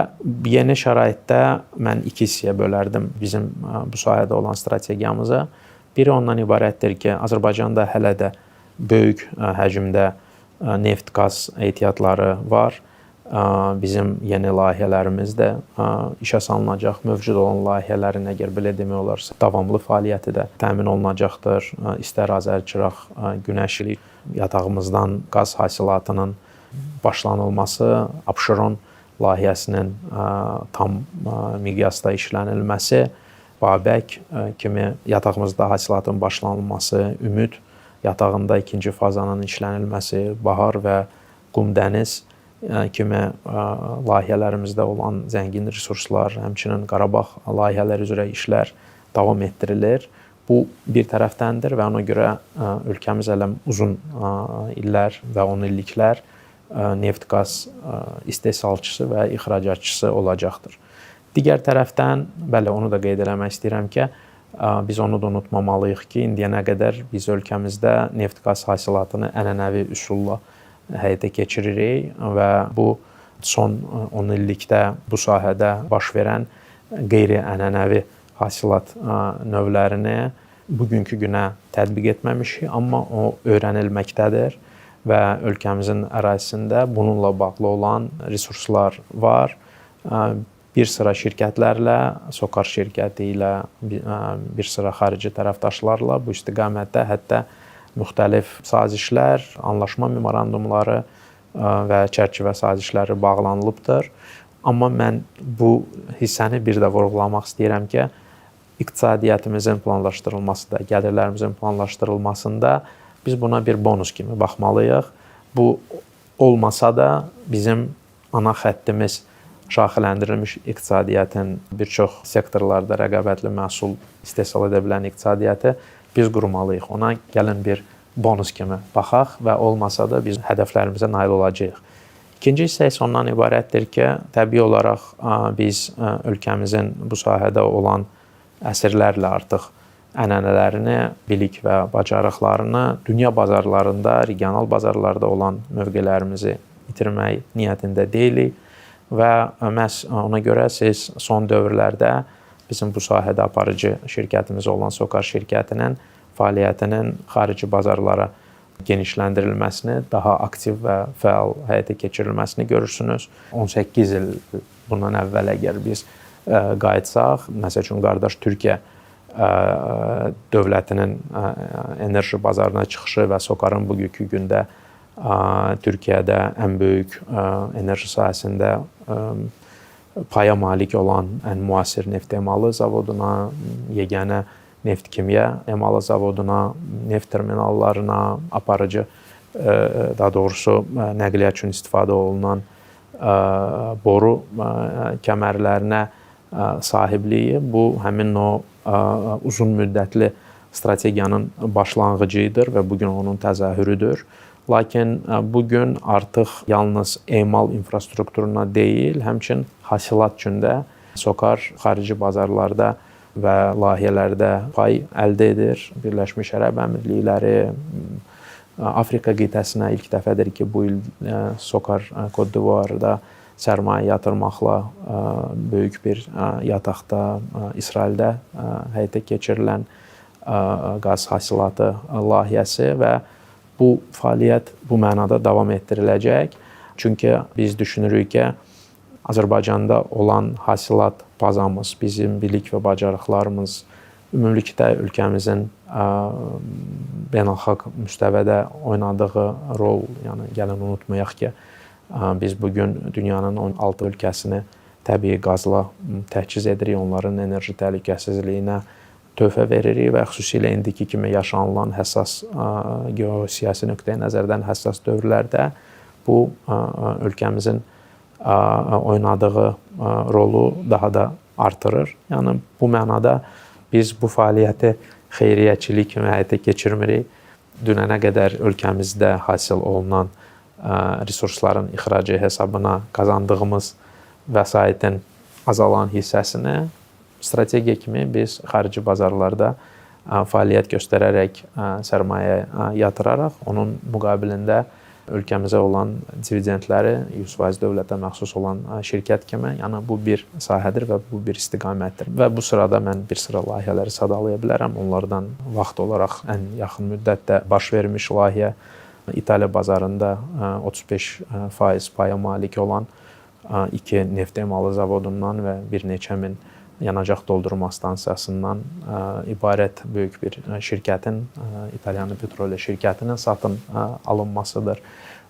yeni şəraitdə mən iki hissəyə bölərdim bizim bu sahədə olan strategiyamızı. Biri ondan ibarətdir ki, Azərbaycanda hələ də böyük həcmdə neft-qaz ehtiyatları var. Bizim yeni layihələrimiz də işə salınacaq. Mövcud olan layihələrin, əgər belə demək olarsa, davamlı fəaliyyəti də təmin olunacaqdır. İstər Azərçıraq, Günəşli yatağımızdan qaz hasilatının başlanılması, Abşeron layihəsinin tam miqyasda işlənilməsi, Babək kimi yatağımızda hasilatın başlanılması, Ümid yatağında ikinci fazanın işlənilməsi, Bahar və Qum Dəniz kimi layihələrimizdə olan zəngin resurslar, həmçinin Qarabağ layihələri üzrə işlər davam etdirilir. Bu bir tərəfdəndir və ona görə ölkəmiz hələ uzun illər və 10 illiklər neft-qaz istehsalçısı və ixracatçısı olacaqdır. Digər tərəfdən, bəli, onu da qeyd eləmək istəyirəm ki, biz onu da unutmamalıyıq ki, indiyənə qədər biz ölkəmizdə neft-qaz hasilatını ənənəvi üsulla həyata keçiririk və bu son 10 illikdə bu sahədə baş verən qeyri-ənənəvi hasilat növlərini bugünkü günə tətbiq etməmişik, amma o öyrənilməkdədir və ölkəmizin ərazisində bununla bağlı olan resurslar var. Bir sıra şirkətlərlə, SOCAR şirkəti ilə, bir sıra xarici tərəfdaşlarla bu istiqamətdə hətta müxtəlif sazişlər, anlaşma memorandumları və çərçivə sazişləri bağlanılıbdır. Amma mən bu hissəni bir də vurğulamaq istəyirəm ki, iqtisadiyyatımızın planlaşdırılmasında, gəlirlərimizin planlaşdırılmasında biz buna bir bonus kimi baxmalıyıq. Bu olmasa da bizim ana xəttimiz şaxələndirilmiş iqtisadiyyatın bir çox sektorlarda rəqabətli məhsul istehsal edə bilən iqtisadiyyatı biz qurmalıyıq. Ona gəlin bir bonus kimi baxaq və olmasa da biz hədəflərimizə nail olacağıq. İkinci hissə isə ondan ibarətdir ki, təbii olaraq biz ölkəmizin bu sahədə olan əsrlərlə artıq ənənələrini, bilik və bacarıqlarını dünya bazarlarında, regional bazarlarda olan mövqelərimizi itirmək niyyətində deyilik və məhz ona görə siz son dövrlərdə bizim bu sahədə aparıcı şirkətimiz olan SOCAR şirkətinin fəaliyyətinin xarici bazarlara genişləndirilməsini, daha aktiv və fəal həyata keçirilməsini görürsünüz. 18 il bundan əvvəl əgər biz qayıtsaq, məsəl üçün qardaş Türkiyə dövlətinin enerji bazarına çıxışı və SOCAR-ın bugünkü gündə Türkiyədə ən böyük enerji sahəsində paya malik olan ən müasir neft emalı zavoduna, yeganə neft kimya emalı zavoduna, neft terminallarına, aparıcı, daha doğrusu nəqliyyat üçün istifadə olunan boru kəmərlərinə sahibliyi, bu həmin o uzun müddətli strategiyanın başlanğıcıdır və bu gün onun təzahürüdür. Lakin bu gün artıq yalnız emal infrastrukturuna deyil, həmçinin hasilat üçün də SOCAR xarici bazarlarda və layihələrdə pay əldə edir. Birləşmiş Ərəb Əmirlikləri, Afrika qitəsinə ilk dəfədir ki, bu il SOCAR Côte d'Ivoire'da sərmayə yatırmaqla böyük bir yataqda İsraildə həyata keçirilən qaz hasilatı layihəsi və bu fəaliyyət bu mənada davam etdiriləcək. Çünki biz düşünürük ki, Azərbaycanda olan hasilat bazamız, bizim bilik və bacarıqlarımız ümumilikdə ölkəmizin beynəlxalq müstəvidə oynadığı rol, yəni gəlin unutmayaq ki, biz bugün dünyanın 16 ölkəsini təbii qazla təchiz edirik, onların enerji təhlükəsizliyinə töhfə veririk və xüsusilə indiki kimi yaşanılan həssas geosiyasi nöqteyi nəzərdən həssas dövrlərdə bu ölkəmizin oynadığı rolu daha da artırır. Yəni bu mənada biz bu fəaliyyəti xeyriyyəçilik kimi həyata keçirmirik. Dünənə qədər ölkəmizdə hasil olunan resursların ixracı hesabına qazandığımız vəsaitin azalan hissəsini strategiya kimi biz xarici bazarlarda fəaliyyət göstərərək sərmayə yatıraraq onun müqabilində ölkəmizə olan dividendləri 100% dövlətə məxsus olan şirkət kimi, yəni bu bir sahədir və bu bir istiqamətdir. Və bu sırada mən bir sıra layihələri sadalaya bilərəm. Onlardan vaxt olaraq ən yaxın müddətdə baş vermiş layihə İtaliya bazarında 35% paya malik olan 2 neft emalı zavodundan və bir neçə min yanacaq doldurma stansiyasından ibarət böyük bir şirkətin, İtalyan Petrol şirkətinin satın alınmasıdır.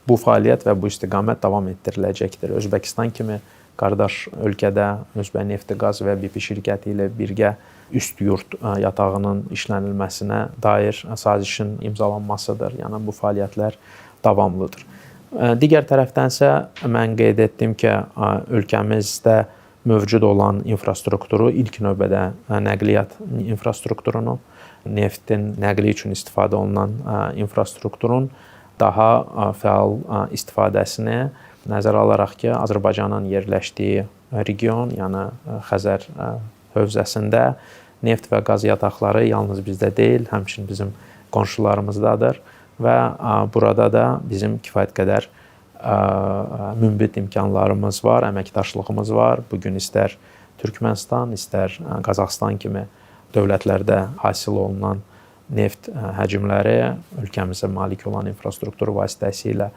Bu fəaliyyət və bu istiqamət davam etdiriləcəkdir. Özbəkistan kimi qardaş ölkədə Özbək Nefti Qaz və BP şirkəti ilə birgə üst yurt yatağının işlənilməsinə dair sazişin imzalanmasıdır. Yəni bu fəaliyyətlər davamlıdır. Digər tərəfdənsə mən qeyd etdim ki, ölkəmizdə mövcud olan infrastrukturu, ilk növbədə nəqliyyat infrastrukturunu, neftin nəqli üçün istifadə olunan infrastrukturun daha fəal istifadəsini nəzərə alaraq ki, Azərbaycanın yerləşdiyi region, yəni Xəzər hövzəsində neft və qaz yataqları yalnız bizdə deyil, həmçinin bizim qonşularımızdadır və burada da bizim kifayət qədər münbit imkanlarımız var, əməkdaşlığımız var. Bugün istər Türkmənistan, istər Qazaxıstan kimi dövlətlərdə hasil olunan neft həcmləri ölkəmizə malik olan infrastruktur vasitəsilə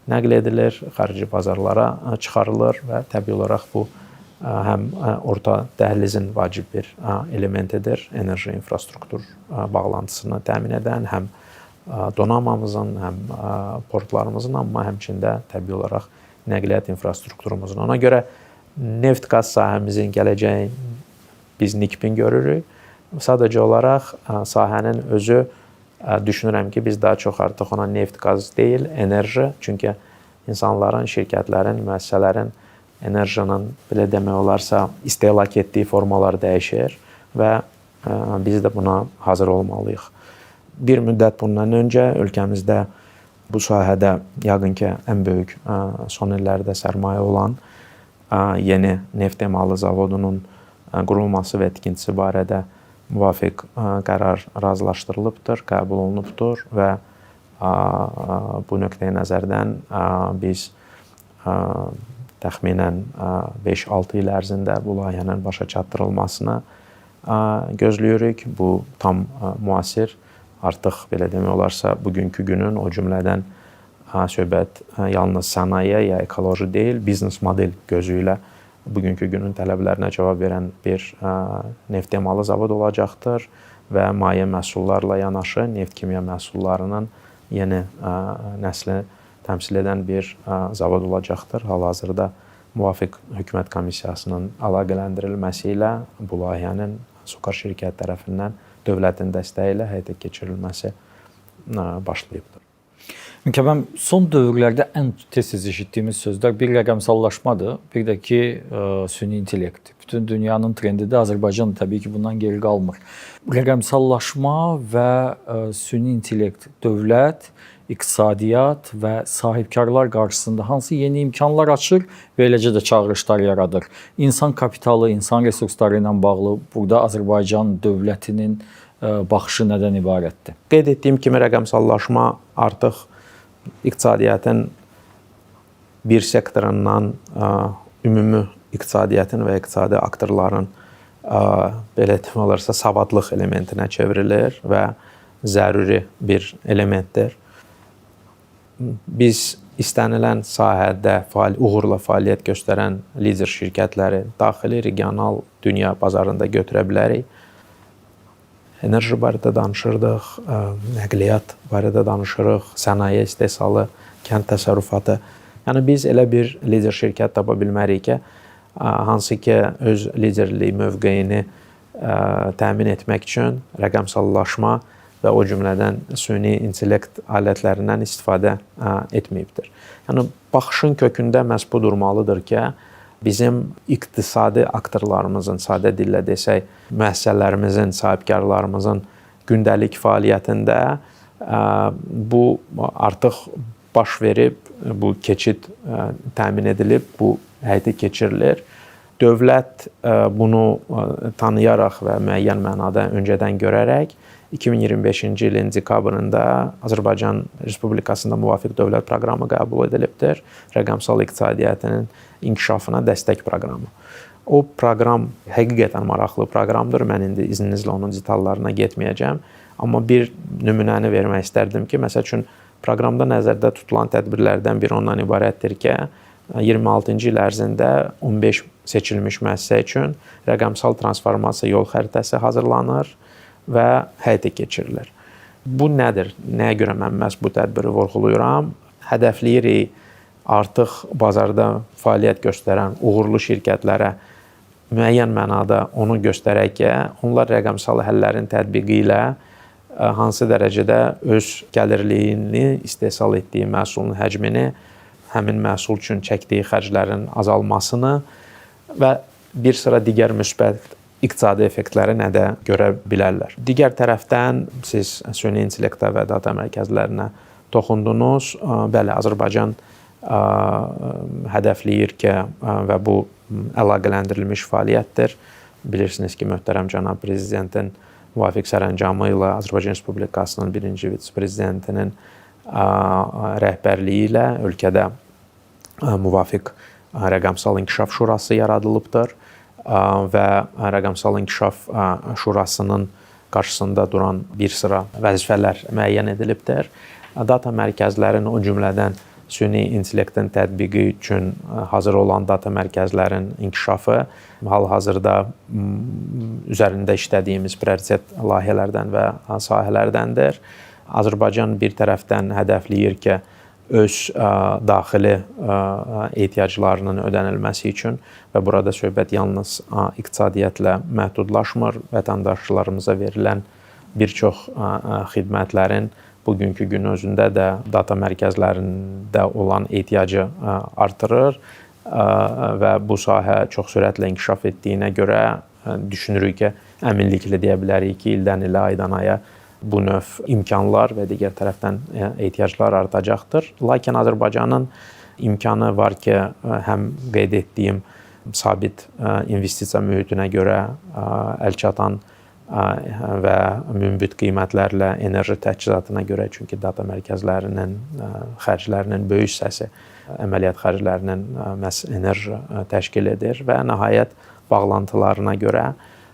nəql edilir, xarici bazarlara çıxarılır və təbii olaraq bu həm orta dəhlizin vacib bir elementidir, enerji infrastruktur bağlantısını təmin edən, həm donanmamızın, həm portlarımızın, amma həmçində təbii olaraq nəqliyyat infrastrukturumuzun. Ona görə neft-qaz sahəmizin gələcəyi biz nikbin görürük. Sadəcə olaraq sahənin özü düşünürəm ki, biz daha çox artıq ona neft-qaz deyil, enerji. Çünki insanların, şirkətlərin, müəssisələrin enerjinin, belə demək olarsa, istehlak etdiyi formalar dəyişir və biz də buna hazır olmalıyıq. Bir müddət bundan öncə ölkəmizdə bu sahədə yəqin ki, ən böyük son illərdə sərmayə olan yeni neft emalı zavodunun qurulması və tikintisi barədə müvafiq qərar razılaşdırılıbdır, qəbul olunubdur və bu nöqteyi nəzərdən biz təxminən 5-6 il ərzində bu layihənin başa çatdırılmasını gözləyirik. Bu tam müasir, artıq belə demək olarsa bugünkü günün, o cümlədən söhbət yalnız sənaye ya ekoloji deyil, biznes model gözü ilə bugünkü günün tələblərinə cavab verən bir neft emalı zavod olacaqdır və maye məhsullarla yanaşı neft kimya məhsullarının yeni nəsli təmsil edən bir zavod olacaqdır. Hal-hazırda müvafiq hökumət komissiyasının əlaqələndirilməsi ilə bu layihənin SOCAR şirkəti tərəfindən dövlətin dəstəyi ilə həyata keçirilməsi başlayıbdır. Mükəmmel. Son dövrlərdə ən tez-tez eşitdiyimiz sözlər bir rəqəmsallaşmadır, bir də ki, süni intellekt. Bütün dünyanın trendidir. Azərbaycan təbii ki, bundan geri qalmır. Rəqəmsallaşma və süni intellekt dövlət, iqtisadiyyat və sahibkarlar qarşısında hansı yeni imkanlar açır və eləcə də çağırışlar yaradır. İnsan kapitalı, insan resursları ilə bağlı burada Azərbaycan dövlətinin baxışı nədən ibarətdir? Qeyd etdiyim kimi rəqəmsallaşma artıq iqtisadiyyatın bir sektorundan ümumi iqtisadiyyatın və iqtisadi aktorların belə demək olarsa savadlıq elementinə çevrilir və zəruri bir elementdir. Biz istənilən sahədə uğurla fəaliyyət göstərən lider şirkətləri daxili, regional, dünya bazarında götürə bilərik. Enerji barədə danışırdıq, nəqliyyat barədə danışırıq, sənaye istehsalı, kənd təsərrüfatı. Yəni biz elə bir lider şirkət tapa bilmərik ki, hansı ki öz liderlik mövqeyini təmin etmək üçün rəqəmsallaşma və o cümlədən süni intellekt alətlərindən istifadə etməyibdir. Yəni baxışın kökündə məhz bu durmalıdır ki, bizim iqtisadi aktorlarımızın, sadə dillə desək, müəssisələrimizin, sahibkarlarımızın gündəlik fəaliyyətində bu artıq baş verib, bu keçid təmin edilib, bu həyata keçirilir. Dövlət bunu tanıyaraq və müəyyən mənada öncədən görərək 2025-ci ilin dekabrında Azərbaycan Respublikasında müvafiq dövlət proqramı qəbul edilibdir. Rəqəmsal iqtisadiyyatının inkişafına dəstək proqramı. O proqram həqiqətən maraqlı proqramdır. Mən indi izninizlə onun detallarına getməyəcəm. Amma bir nümunəni vermək istərdim ki, məsəl üçün proqramda nəzərdə tutulan tədbirlərdən biri ondan ibarətdir ki, 26-cı il ərzində 15 seçilmiş müəssisə üçün rəqəmsal transformasiya yol xəritəsi hazırlanır və həyata keçirilir. Bu nədir? Nəyə görə mən məhz bu tədbiri vurğulayıram? Hədəfləyirik artıq bazarda fəaliyyət göstərən uğurlu şirkətlərə müəyyən mənada onu göstərək ki, onlar rəqəmsal həllərin tətbiqi ilə hansı dərəcədə öz gəlirliyini, istehsal etdiyi məhsulun həcmini, həmin məhsul üçün çəkdiyi xərclərin azalmasını və bir sıra digər müsbət iqtisadi effektləri nədə görə bilərlər. Digər tərəfdən siz süni intellektə və data mərkəzlərinə toxundunuz. Bəli, Azərbaycan hədəfləyir ki, və bu əlaqələndirilmiş fəaliyyətdir. Bilirsiniz ki, möhtərəm cənab prezidentin müvafiq sərəncamı ilə Azərbaycan Respublikasının birinci vitse-prezidentinin rəhbərliyi ilə ölkədə müvafiq rəqəmsal inkişaf şurası yaradılıbdır və rəqəmsal inkişaf şurasının qarşısında duran bir sıra vəzifələr müəyyən edilibdir. Data mərkəzlərinin o cümlədən süni intellektin tətbiqi üçün hazır olan data mərkəzlərin inkişafı hal-hazırda üzərində işlədiyimiz prioritet layihələrdən və sahələrdəndir. Azərbaycan bir tərəfdən hədəfləyir ki, öz daxili ehtiyaclarının ödənilməsi üçün və burada söhbət yalnız iqtisadiyyatla məhdudlaşmır, vətəndaşlarımıza verilən bir çox xidmətlərin bugünkü gün özündə də data mərkəzlərində olan ehtiyacı artırır və bu sahə çox sürətlə inkişaf etdiyinə görə düşünürük ki, əminliklə deyə bilərik ki, ildən ilə, aydan aya bu növ imkanlar və digər tərəfdən ehtiyaclar artacaqdır. Lakin Azərbaycanın imkanı var ki, həm qeyd etdiyim sabit investisiya mühitinə görə əlçatan və münbit qiymətlərlə enerji təchizatına görə, çünki data mərkəzlərinin xərclərinin böyük hissəsi əməliyyat xərclərinin məhz enerji təşkil edir və nəhayət bağlantılarına görə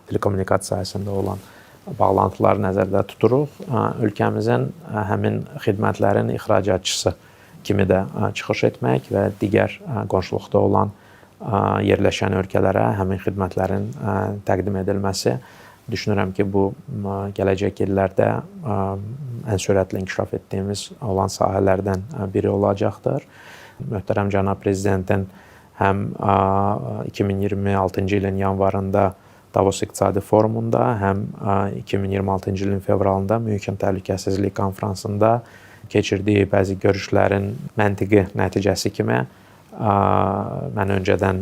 telekommunikasiya sahəsində olan bağlantıları nəzərdə tuturuq. Ölkəmizin həmin xidmətlərin ixracatçısı kimi də çıxış etmək və digər qonşuluqda olan yerləşən ölkələrə həmin xidmətlərin təqdim edilməsi düşünürəm ki, bu gələcək illərdə ən sürətlə inkişaf etdiyimiz olan sahələrdən biri olacaqdır. Möhtərəm cənab prezidentin həm 2026-cı ilin yanvarında Davos İqtisadi Forumunda, həm 2026-cı ilin fevralında Münxen Təhlükəsizlik Konfransında keçirdiyi bəzi görüşlərin məntiqi nəticəsi kimi mən öncədən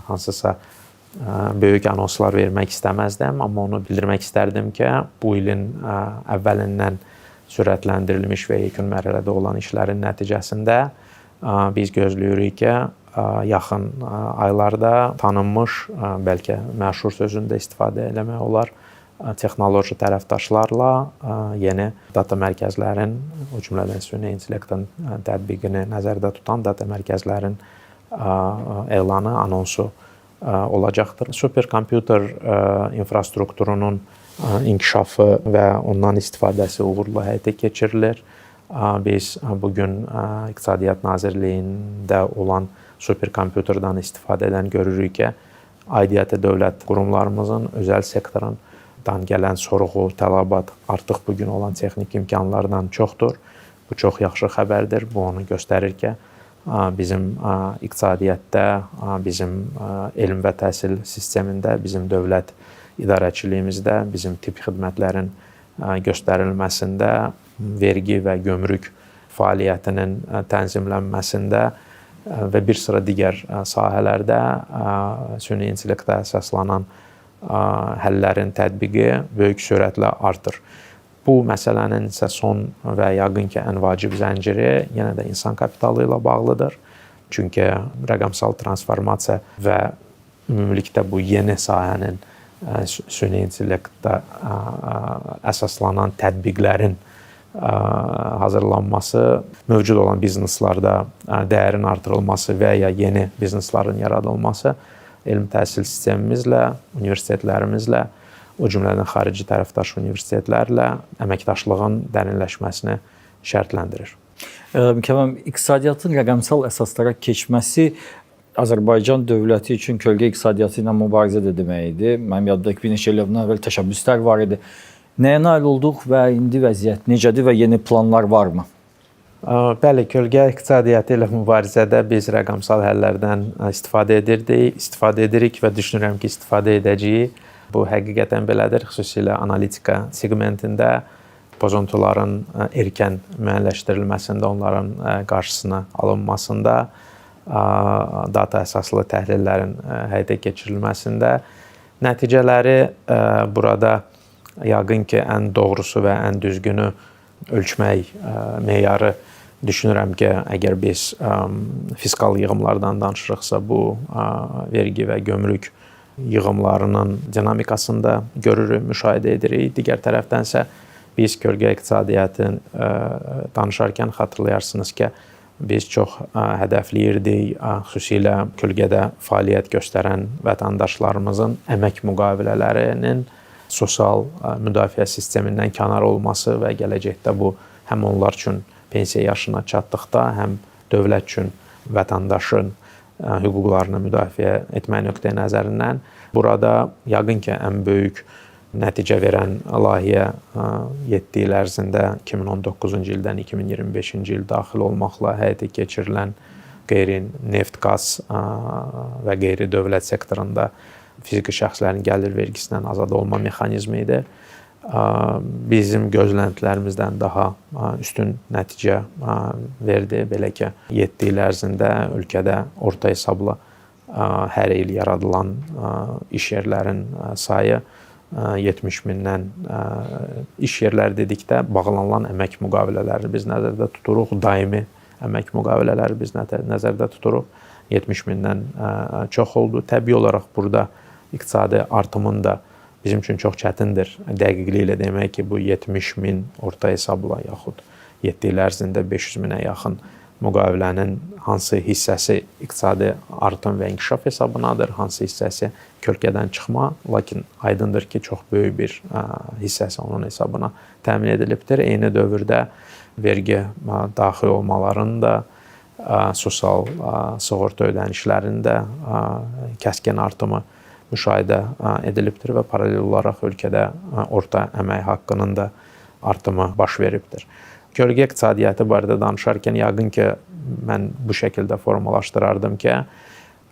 hansısa böyük anonslar vermək istəməzdim, amma onu bildirmək istərdim ki, bu ilin əvvəlindən sürətləndirilmiş və yekun mərhələdə olan işlərin nəticəsində biz gözləyirik ki, yaxın aylarda tanınmış, bəlkə məşhur sözündə istifadə eləmək olar, texnoloji tərəfdaşlarla yeni data mərkəzlərin, o cümlədən süni intellektin tətbiqini nəzərdə tutan data mərkəzlərin elanı, anonsu olacaqdır. Superkompüter infrastrukturunun inkişafı və ondan istifadəsi uğurla həyata keçirilir. Biz bugün İqtisadiyyat Nazirliyində olan superkompüterdən istifadə edən görürük ki, aidiyyatı dövlət qurumlarımızın, özəl sektorundan gələn sorğu, tələbat artıq bugün olan texnik imkanlardan çoxdur. Bu çox yaxşı xəbərdir. Bu onu göstərir ki, bizim iqtisadiyyatda, bizim elm və təhsil sistemində, bizim dövlət idarəçiliyimizdə, bizim tibb xidmətlərin göstərilməsində, vergi və gömrük fəaliyyətinin tənzimlənməsində və bir sıra digər sahələrdə süni intellektə əsaslanan həllərin tətbiqi böyük sürətlə artır. Bu məsələnin isə son və yəqin ki, ən vacib zənciri yenə də insan kapitalı ilə bağlıdır. Çünki rəqəmsal transformasiya və ümumilikdə bu yeni sahənin süni intellektə əsaslanan tətbiqlərin hazırlanması, mövcud olan bizneslərdə dəyərin artırılması və ya yeni bizneslərin yaradılması elm təhsil sistemimizlə, universitetlərimizlə, o cümlədən xarici tərəfdaş universitetlərlə əməkdaşlığın dərinləşməsini şərtləndirir. Mükəmməl, iqtisadiyyatın rəqəmsal əsaslara keçməsi Azərbaycan dövləti üçün kölgə iqtisadiyyatı ilə mübarizə də demək idi. Mənim yadımda bir neçə il əvvəl təşəbbüslər var idi. Nəyə nail olduq və indi vəziyyət necədir və yeni planlar varmı? Bəli, kölgə iqtisadiyyatı ilə mübarizədə biz rəqəmsal həllərdən istifadə edirik və düşünürəm ki, istifadə edəcəyik. Bu həqiqətən belədir, xüsusilə analitika segmentində pozuntuların erkən müəyyənləşdirilməsində, onların qarşısına alınmasında, data əsaslı təhlillərin həyata keçirilməsində nəticələri burada yəqin ki, ən doğrusu və ən düzgünü ölçmək meyarı düşünürəm ki, əgər biz fiskal yığımlardan danışırıqsa, bu vergi və gömrük yığımlarının dinamikasında görürük, müşahidə edirik. Digər tərəfdənsə biz kölgə iqtisadiyyatını danışarkən xatırlayarsınız ki, biz çox hədəfləyirdik, xüsusilə kölgədə fəaliyyət göstərən vətəndaşlarımızın əmək müqavilələrinin sosial müdafiə sistemindən kənar olması və gələcəkdə bu həm onlar üçün pensiya yaşına çatdıqda, həm dövlət üçün vətəndaşın hüquqlarını müdafiə etmək nöqteyi nəzərindən burada yəqin ki, ən böyük nəticə verən layihə 7 il ərzində 2019-cu ildən 2025-ci il daxil olmaqla həyata keçirilən qeyri-neft, qaz və qeyri-dövlət sektorunda fiziki şəxslərin gəlir vergisindən azad olma mexanizmi idi. Bizim gözləntilərimizdən daha üstün nəticə verdi. Belə ki, 7 il ərzində ölkədə orta hesabla hər il yaradılan iş yerlərin sayı 70 mindən iş yerləri dedikdə bağlanılan əmək müqavilələri biz nəzərdə tuturuq, daimi əmək müqavilələri biz nəzərdə tuturuq. 70 mindən çox oldu. Təbii olaraq burada iqtisadi artımın da bizim üçün çox çətindir. Dəqiqliklə demək ki, bu 70 min orta hesabla yaxud 7 il ərzində 500 minə yaxın müqavilənin hansı hissəsi iqtisadi artım və inkişaf hesabınadır, hansı hissəsi kölgədən çıxma, lakin aydındır ki, çox böyük bir hissəsi onun hesabına təmin edilibdir. Eyni dövrdə vergi daxil olmalarının da, sosial sığorta ödənişlərinin də kəskin artımı müşahidə edilibdir və paralel olaraq ölkədə orta əmək haqqının da artımı baş veribdir. Kölgə iqtisadiyyatı barədə danışarkən yəqin ki, mən bu şəkildə formalaşdırardım ki,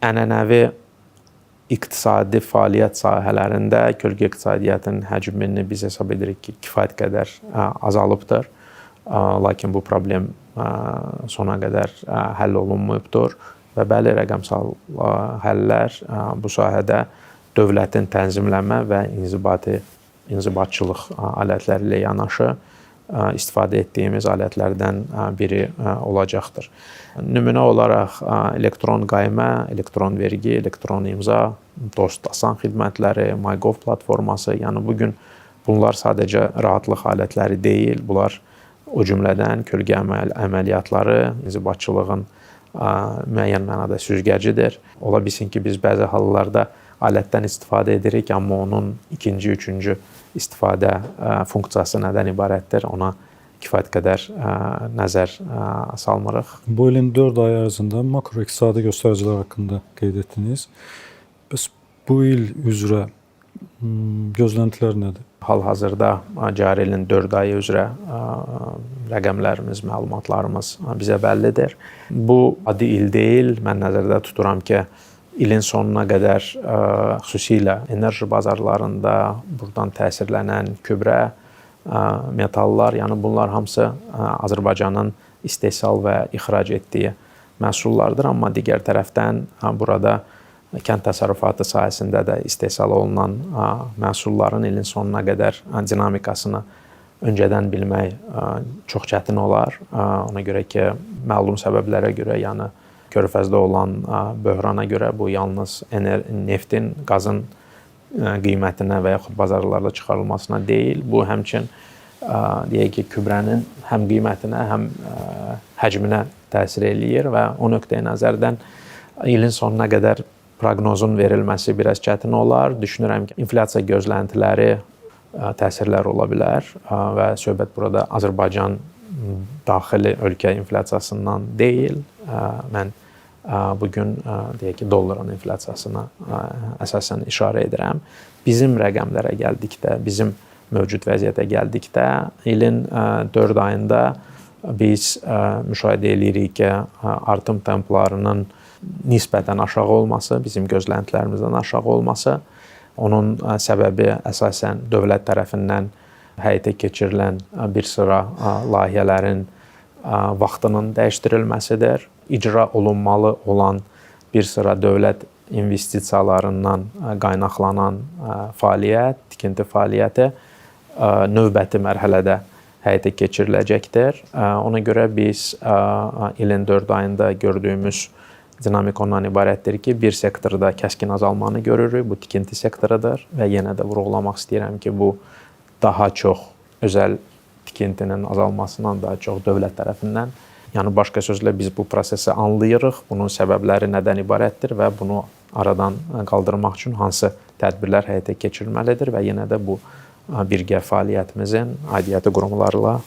ənənəvi iqtisadi fəaliyyət sahələrində kölgə iqtisadiyyatının həcmini biz hesab edirik ki, kifayət qədər azalıbdır. Lakin bu problem sona qədər həll olunmayıbdır və bəli rəqəmsal həllər bu sahədə dövlətin tənzimlənmə və inzibatçılıq alətləri ilə yanaşı istifadə etdiyimiz alətlərdən biri olacaqdır. Nümunə olaraq elektron qaymə, elektron vergi, elektron imza, Dost Asan xidmətləri, MyGov platforması, yəni bugün bunlar sadəcə rahatlıq alətləri deyil, bunlar o cümlədən kölgə əməliyyatları, inzibatçılığın müəyyən mənada süzgəcidir. Ola bilsin ki, biz bəzi hallarda alətdən istifadə edirik, amma onun ikinci, üçüncü istifadə funksiyası nədən ibarətdir, ona kifayət qədər nəzər salmırıq. Bu ilin 4 ay ərzində makroiqtisadi göstəricilər haqqında qeyd etdiniz. Bəs bu il üzrə gözləntilər nədir? Hal-hazırda cari ilin 4 ayı üzrə rəqəmlərimiz, məlumatlarımız bizə bəllidir. Bu adi il deyil. Mən nəzərdə tuturam ki, ilin sonuna qədər xüsusilə enerji bazarlarında buradan təsirlənən kübrə metallar, yəni bunlar hamısı Azərbaycanın istehsal və ixrac etdiyi məhsullardır. Amma digər tərəfdən burada kənd təsərrüfatı sahəsində də istehsal olunan məhsulların ilin sonuna qədər dinamikasını öncədən bilmək çox çətin olar. Ona görə ki, məlum səbəblərə görə, yəni Körfəzdə olan böhrana görə bu yalnız neftin, qazın qiymətinə və yaxud bazarlarda çıxarılmasına deyil, bu həmçinin deyək ki, kübrənin həm qiymətinə, həm həcminə təsir eləyir və o nöqteyi nəzərdən ilin sonuna qədər proqnozun verilməsi biraz çətin olar. Düşünürəm ki, inflyasiya gözləntiləri təsirlər ola bilər və söhbət burada Azərbaycan daxili ölkə inflyasiyasından deyil. Mən bugün deyək ki, dolların inflyasiyasına əsasən işarə edirəm. Bizim rəqəmlərə gəldikdə, bizim mövcud vəziyyətə gəldikdə ilin 4 ayında biz müşahidə edirik ki, artım templarının nisbətən aşağı olması, bizim gözləntilərimizdən aşağı olması, onun səbəbi əsasən dövlət tərəfindən həyata keçirilən bir sıra layihələrin vaxtının dəyişdirilməsidir. İcra olunmalı olan bir sıra dövlət investisiyalarından qaynaqlanan fəaliyyət, tikinti fəaliyyəti növbəti mərhələdə həyata keçiriləcəkdir. Ona görə biz ilin 4 ayında gördüyümüz dinamik ondan ibarətdir ki, bir sektorda kəskin azalmanı görürük, bu tikinti sektorudur və yenə də vurğulamaq istəyirəm ki, bu daha çox özəl tikintinin azalmasından daha çox dövlət tərəfindən. Yəni başqa sözlə biz bu prosesi anlayırıq, bunun səbəbləri nədən ibarətdir və bunu aradan qaldırmaq üçün hansı tədbirlər həyata keçirilməlidir və yenə də bu birgə fəaliyyətimizin aidiyyəti qurumlarla,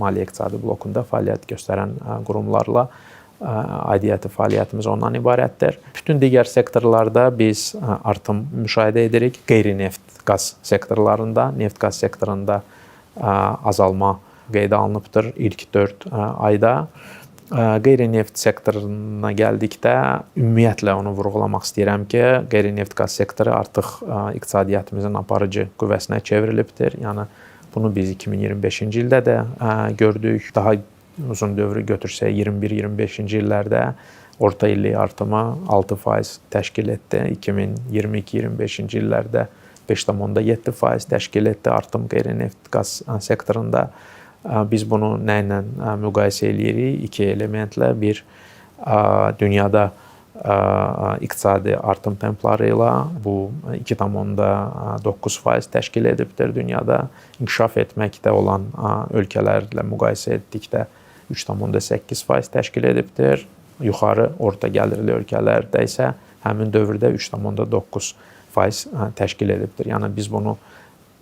maliyyə iqtisadi blokunda fəaliyyət göstərən qurumlarla aidiyyəti fəaliyyətimiz ondan ibarətdir. Bütün digər sektorlarda biz artım müşahidə edirik. Qeyri-neft qaz sektorlarında, neft-qaz sektorunda azalma qeydə alınıbdır ilk 4 ayda. Qeyri-neft sektoruna gəldikdə ümumiyyətlə onu vurğulamaq istəyirəm ki, qeyri-neft qaz sektoru artıq iqtisadiyyatımızın aparıcı qüvvəsinə çevrilibdir. Yəni bunu biz 2025-ci ildə də gördük. Daha uzun dövrü götürsək 21-25-ci illərdə orta illik artımı 6% təşkil etdi. 2022-25-ci illərdə 5,7% təşkil etdi artım qeyri-neft qaz sektorunda. Biz bunu nə ilə müqayisə edirik? İki elementlə. Bir, dünyada iqtisadi artım tempları ilə bu 2,9% təşkil edibdir dünyada. İnkişaf etməkdə olan ölkələrlə müqayisə etdikdə 3,8% təşkil edibdir. Yuxarı orta gəlirli ölkələrdə isə həmin dövrdə 3,9% təşkil edibdir. Yəni biz bunu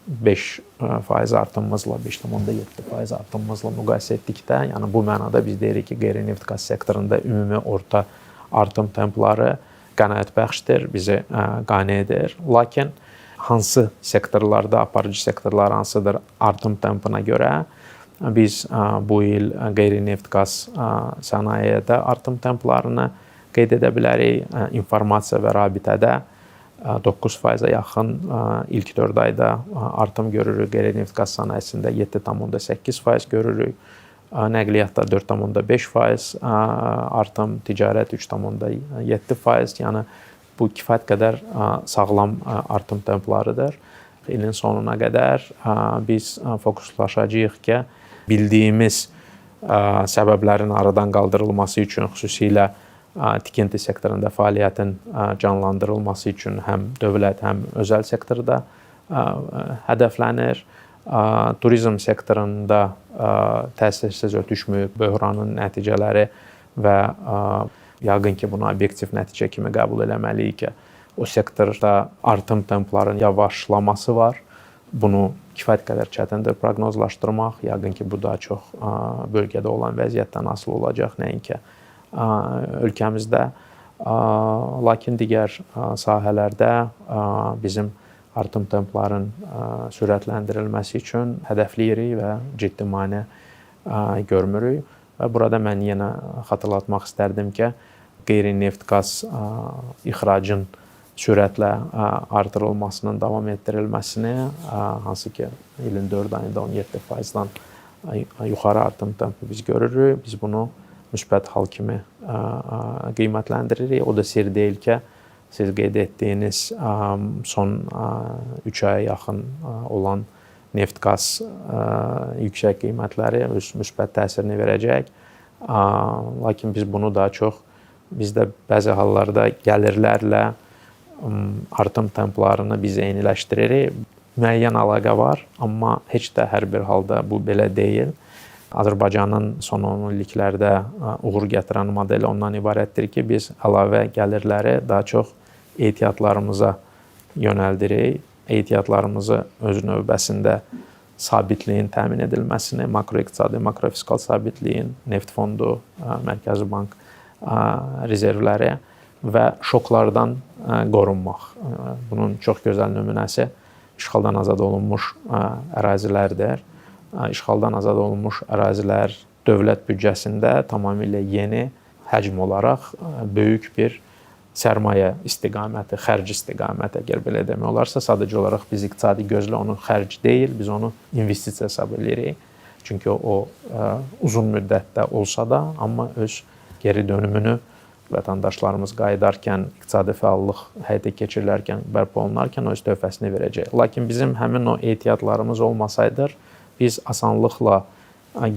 5% artımımızla, 5,7% artımımızla müqayisə etdikdə, yəni bu mənada biz deyirik ki, qeyri-neft qaz sektorunda ümumi orta artım tempları qənaətbəxşdir, bizi qane edir. Lakin hansı sektorlarda, aparıcı sektorlar hansıdır artım tempına görə biz bu il qeyri-neft qaz sənayedə artım templarını qeyd edə bilərik. İnformasiya və rabitədə 9%-ə yaxın ilk 4 ayda artım görürük. Qeyri-neft qaz sənayesində 7,8% görürük. nəqliyyatda 4,5% artım, ticarət 3,7%. Yəni bu kifayət qədər sağlam artım templarıdır. İlin sonuna qədər biz fokuslaşacağıq ki, bildiyimiz səbəblərin aradan qaldırılması üçün, xüsusilə tikinti sektorunda fəaliyyətin canlandırılması üçün həm dövlət, həm özəl sektorda hədəflənir. Turizm sektorunda təsirsiz ötüşməyib böhranın nəticələri və yəqin ki, bunu obyektiv nəticə kimi qəbul eləməliyik ki, o sektorda artım templarının yavaşlaması var. Bunu kifayət qədər çətindir proqnozlaşdırmaq. Yəqin ki, bu daha çox bölgədə olan vəziyyətdən asılı olacaq, nəinki ölkəmizdə. Lakin digər sahələrdə bizim artım tempların sürətləndirilməsi üçün hədəfləyirik və ciddi maneə görmürük. Və burada mən yenə xatırlatmaq istərdim ki, qeyri-neft qaz ixracın sürətlə artırılmasının davam etdirilməsini, hansı ki, ilin 4 ayında 17%-dan yuxarı artım tempi biz görürük. Biz bunu müsbət hal kimi qiymətləndiririk. O da sir deyil ki, siz qeyd etdiyiniz son 3 aya yaxın olan neft-qaz yüksək qiymətləri öz müsbət təsirini verəcək. Lakin biz bunu daha çox, bizdə bəzi hallarda gəlirlərlə artım templarını biz eyniləşdiririk. Müəyyən əlaqə var, amma heç də hər bir halda bu belə deyil. Azərbaycanın son 10 illiklərdə uğur gətirən modeli ondan ibarətdir ki, biz əlavə gəlirləri daha çox ehtiyatlarımıza yönəldirik. Ehtiyatlarımızı öz növbəsində sabitliyin təmin edilməsini, makroiqtisadi, makrofiskal sabitliyin, neft fondu, Mərkəzi Bank rezervləri və şoklardan qorunmaq. Bunun çox gözəl nümunəsi işğaldan azad olunmuş ərazilərdir. İşğaldan azad olunmuş ərazilər dövlət büdcəsində tamamilə yeni həcm olaraq böyük bir sərmayə istiqaməti, xərc istiqaməti, əgər belə demək olarsa, sadəcə olaraq biz iqtisadi gözlə onu xərc deyil, biz onu investisiya hesab edirik. Çünki o uzun müddətdə olsa da, amma öz geri dönümünü vətəndaşlarımız qayıdarkən, iqtisadi fəallıq həyata keçirilərkən, bərpa olunarkən öz töhfəsini verəcək. Lakin bizim həmin o ehtiyatlarımız olmasaydı, biz asanlıqla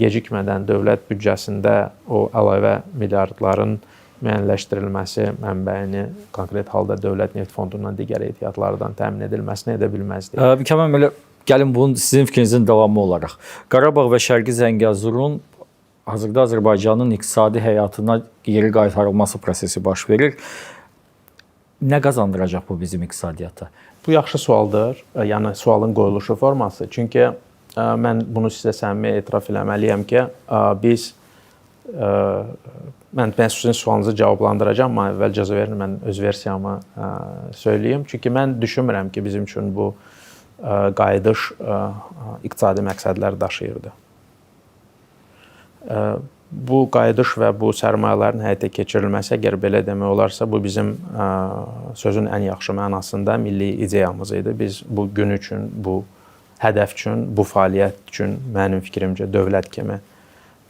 gecikmədən dövlət büdcəsində o əlavə milyardların müəyyənləşdirilməsi mənbəyini konkret halda dövlət neft fondundan digər ehtiyatlardan təmin edilməsini edə bilməzdik. Mükəmməl, belə gəlin bunun sizin fikrinizin davamı olaraq. Qarabağ və Şərqi Zəngəzurun hazırda Azərbaycanın iqtisadi həyatına geri qaytarılması prosesi baş verir. Nə qazandıracaq bu bizim iqtisadiyyata? Bu yaxşı sualdır. Yəni sualın qoyuluşu forması. Çünki mən bunu sizə səmimi etiraf eləməliyəm ki, mən sizin sualınızı cavablandıracağam, amma əvvəlcə verin, mən öz versiyamı söyləyim. Çünki mən düşünmürəm ki, bizim üçün bu qayıdış iqtisadi məqsədlər daşıyırdı. Bu qayıdış və bu sərmayələrin həyata keçirilməsi, əgər belə demək olarsa, bu bizim sözün ən yaxşı mənasında milli ideyamız idi. Biz bu gün üçün, bu hədəf üçün, bu fəaliyyət üçün mənim fikrimcə dövlət kimi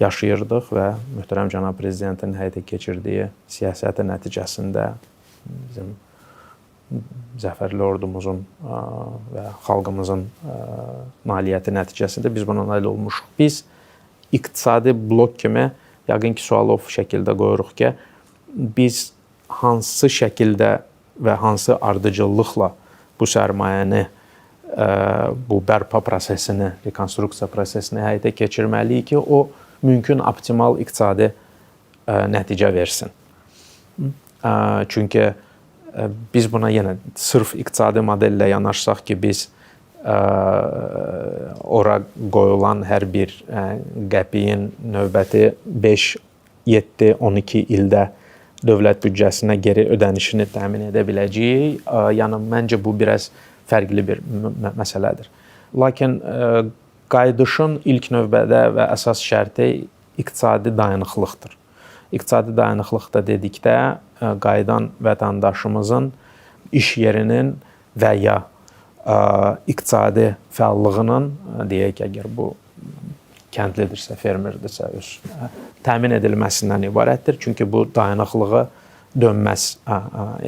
yaşayırdıq və möhtərəm cənab prezidentin həyata keçirdiyi siyasətin nəticəsində bizim zəfərli ordumuzun və xalqımızın nailiyyəti nəticəsində biz buna nail olmuşuq. Biz iqtisadi blok kimi yəqin ki, sualı o şəkildə qoyuruq ki, biz hansı şəkildə və hansı ardıcıllıqla bu sərmayəni, bu bərpa prosesini, rekonstruksiya prosesini həyata keçirməliyik ki, o mümkün optimal iqtisadi nəticə versin. Çünki biz buna yenə sırf iqtisadi modellə yanaşsaq ki, biz ora qoyulan hər bir qəpiyin növbəti 5, 7, 12 ildə dövlət büdcəsinə geri ödənişini təmin edə biləcəyik. Yəni, məncə bu biraz fərqli bir məsələdir. Lakin qayıdışın ilk növbədə və əsas şərti iqtisadi dayanıqlıqdır. İqtisadi dayanıqlıqda dedikdə qayıdan vətəndaşımızın iş yerinin və ya iqtisadi fəallığının, deyək ki, əgər bu kəndlidirsə, fermerdirsə öz təmin edilməsindən ibarətdir. Çünki bu dayanıqlığı dönməz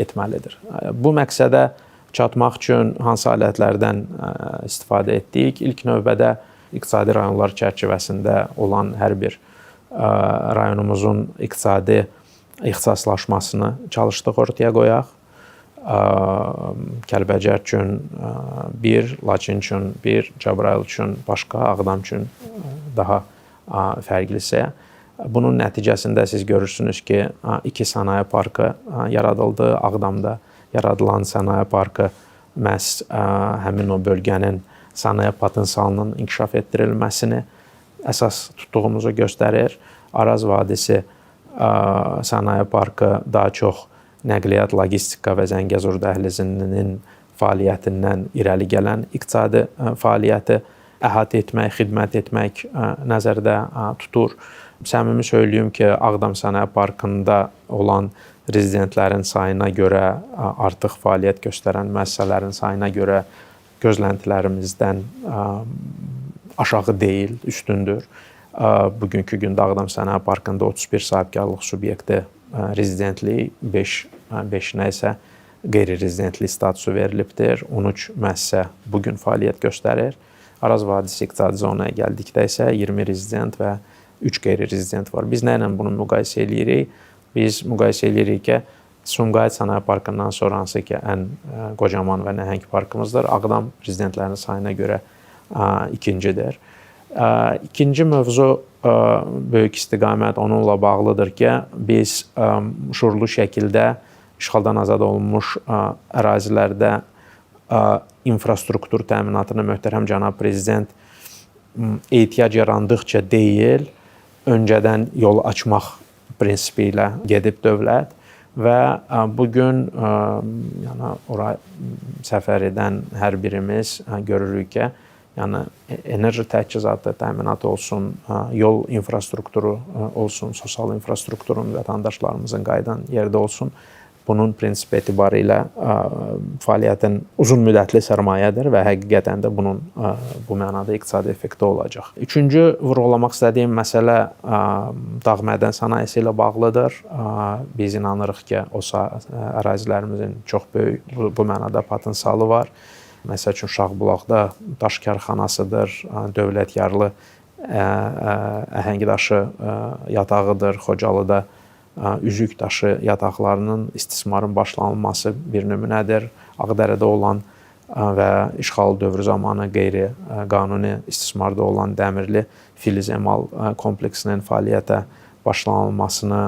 etməlidir. Bu məqsədə çatmaq üçün hansı alətlərdən istifadə etdik? İlk növbədə iqtisadi rayonlar çərçivəsində olan hər bir rayonumuzun iqtisadi ixtisaslaşmasını çalışdıq ortaya qoyaq. Kəlbəcər üçün bir, Laçın üçün bir, Cəbrayıl üçün başqa, Ağdam üçün daha fərqlisə. Bunun nəticəsində siz görürsünüz ki, 2 sənaye parkı yaradıldı. Ağdamda yaradılan sənaye parkı məhz həmin o bölgənin sənaye potensialının inkişaf etdirilməsini əsas tutduğumuzu göstərir. Araz vadisi sənaye parkı daha çox nəqliyyat, logistika və Zəngəzur dəhlizinin fəaliyyətindən irəli gələn iqtisadi fəaliyyəti əhatə etmək, xidmət etmək nəzərdə tutur. Səmimi söyləyim ki, Ağdam sənaye parkında olan rezidentlərin sayına görə, artıq fəaliyyət göstərən müəssisələrin sayına görə gözləntilərimizdən aşağı deyil, üstündür. Bugünkü gündə Ağdam sənaye parkında 31 sahibkarlıq subyekti rezidentlik, 5 nəsə qeyri-rezidentlik statusu verilibdir. 13 müəssisə bugün fəaliyyət göstərir. Araz vadisi iqtisadi zonaya gəldikdə isə 20 rezident və 3 qeyri-rezident var. Biz nə ilə bunu müqayisə edirik? Biz müqayisə edirik ki, Sumqayıt sənaye parkından sonra hansı ki, ən qocaman və nəhəng parkımızdır. Ağdam rezidentlərin sayına görə ikincidir. İkinci mövzu böyük istiqamət onunla bağlıdır ki, biz şuurlu şəkildə işğaldan azad olunmuş ərazilərdə infrastruktur təminatını möhtərəm cənab prezident ehtiyac yarandıqca deyil, öncədən yol açmaq prinsipi ilə gedib dövlət və bugün yəni ora səfər edən hər birimiz görürük ki, yəni enerji təchizatı təminatı olsun, yol infrastrukturu olsun, sosial infrastrukturun vətəndaşlarımızın qayıdan yerdə olsun. Bunun prinsip etibarilə fəaliyyətin uzun müddətli sərmayədir və həqiqətən də bunun bu mənada iqtisadi effekti olacaq. Üçüncü vurğulamaq istədiyim məsələ dağ mədən sənayesi ilə bağlıdır. Biz inanırıq ki, o ərazilərimizin çox böyük bu mənada potensialı var. Məsəl üçün Şahbulaqda daş karxanasıdır, dövlət yarlı əhəngdaşı yatağıdır, Xocalıda üzük daşı yataqlarının istismarın başlanılması bir nümunədir. Ağdərədə olan və işğal dövrü zamanı qeyri-qanuni istismarda olan Dəmirli filiz emal kompleksinin fəaliyyətə başlanılmasını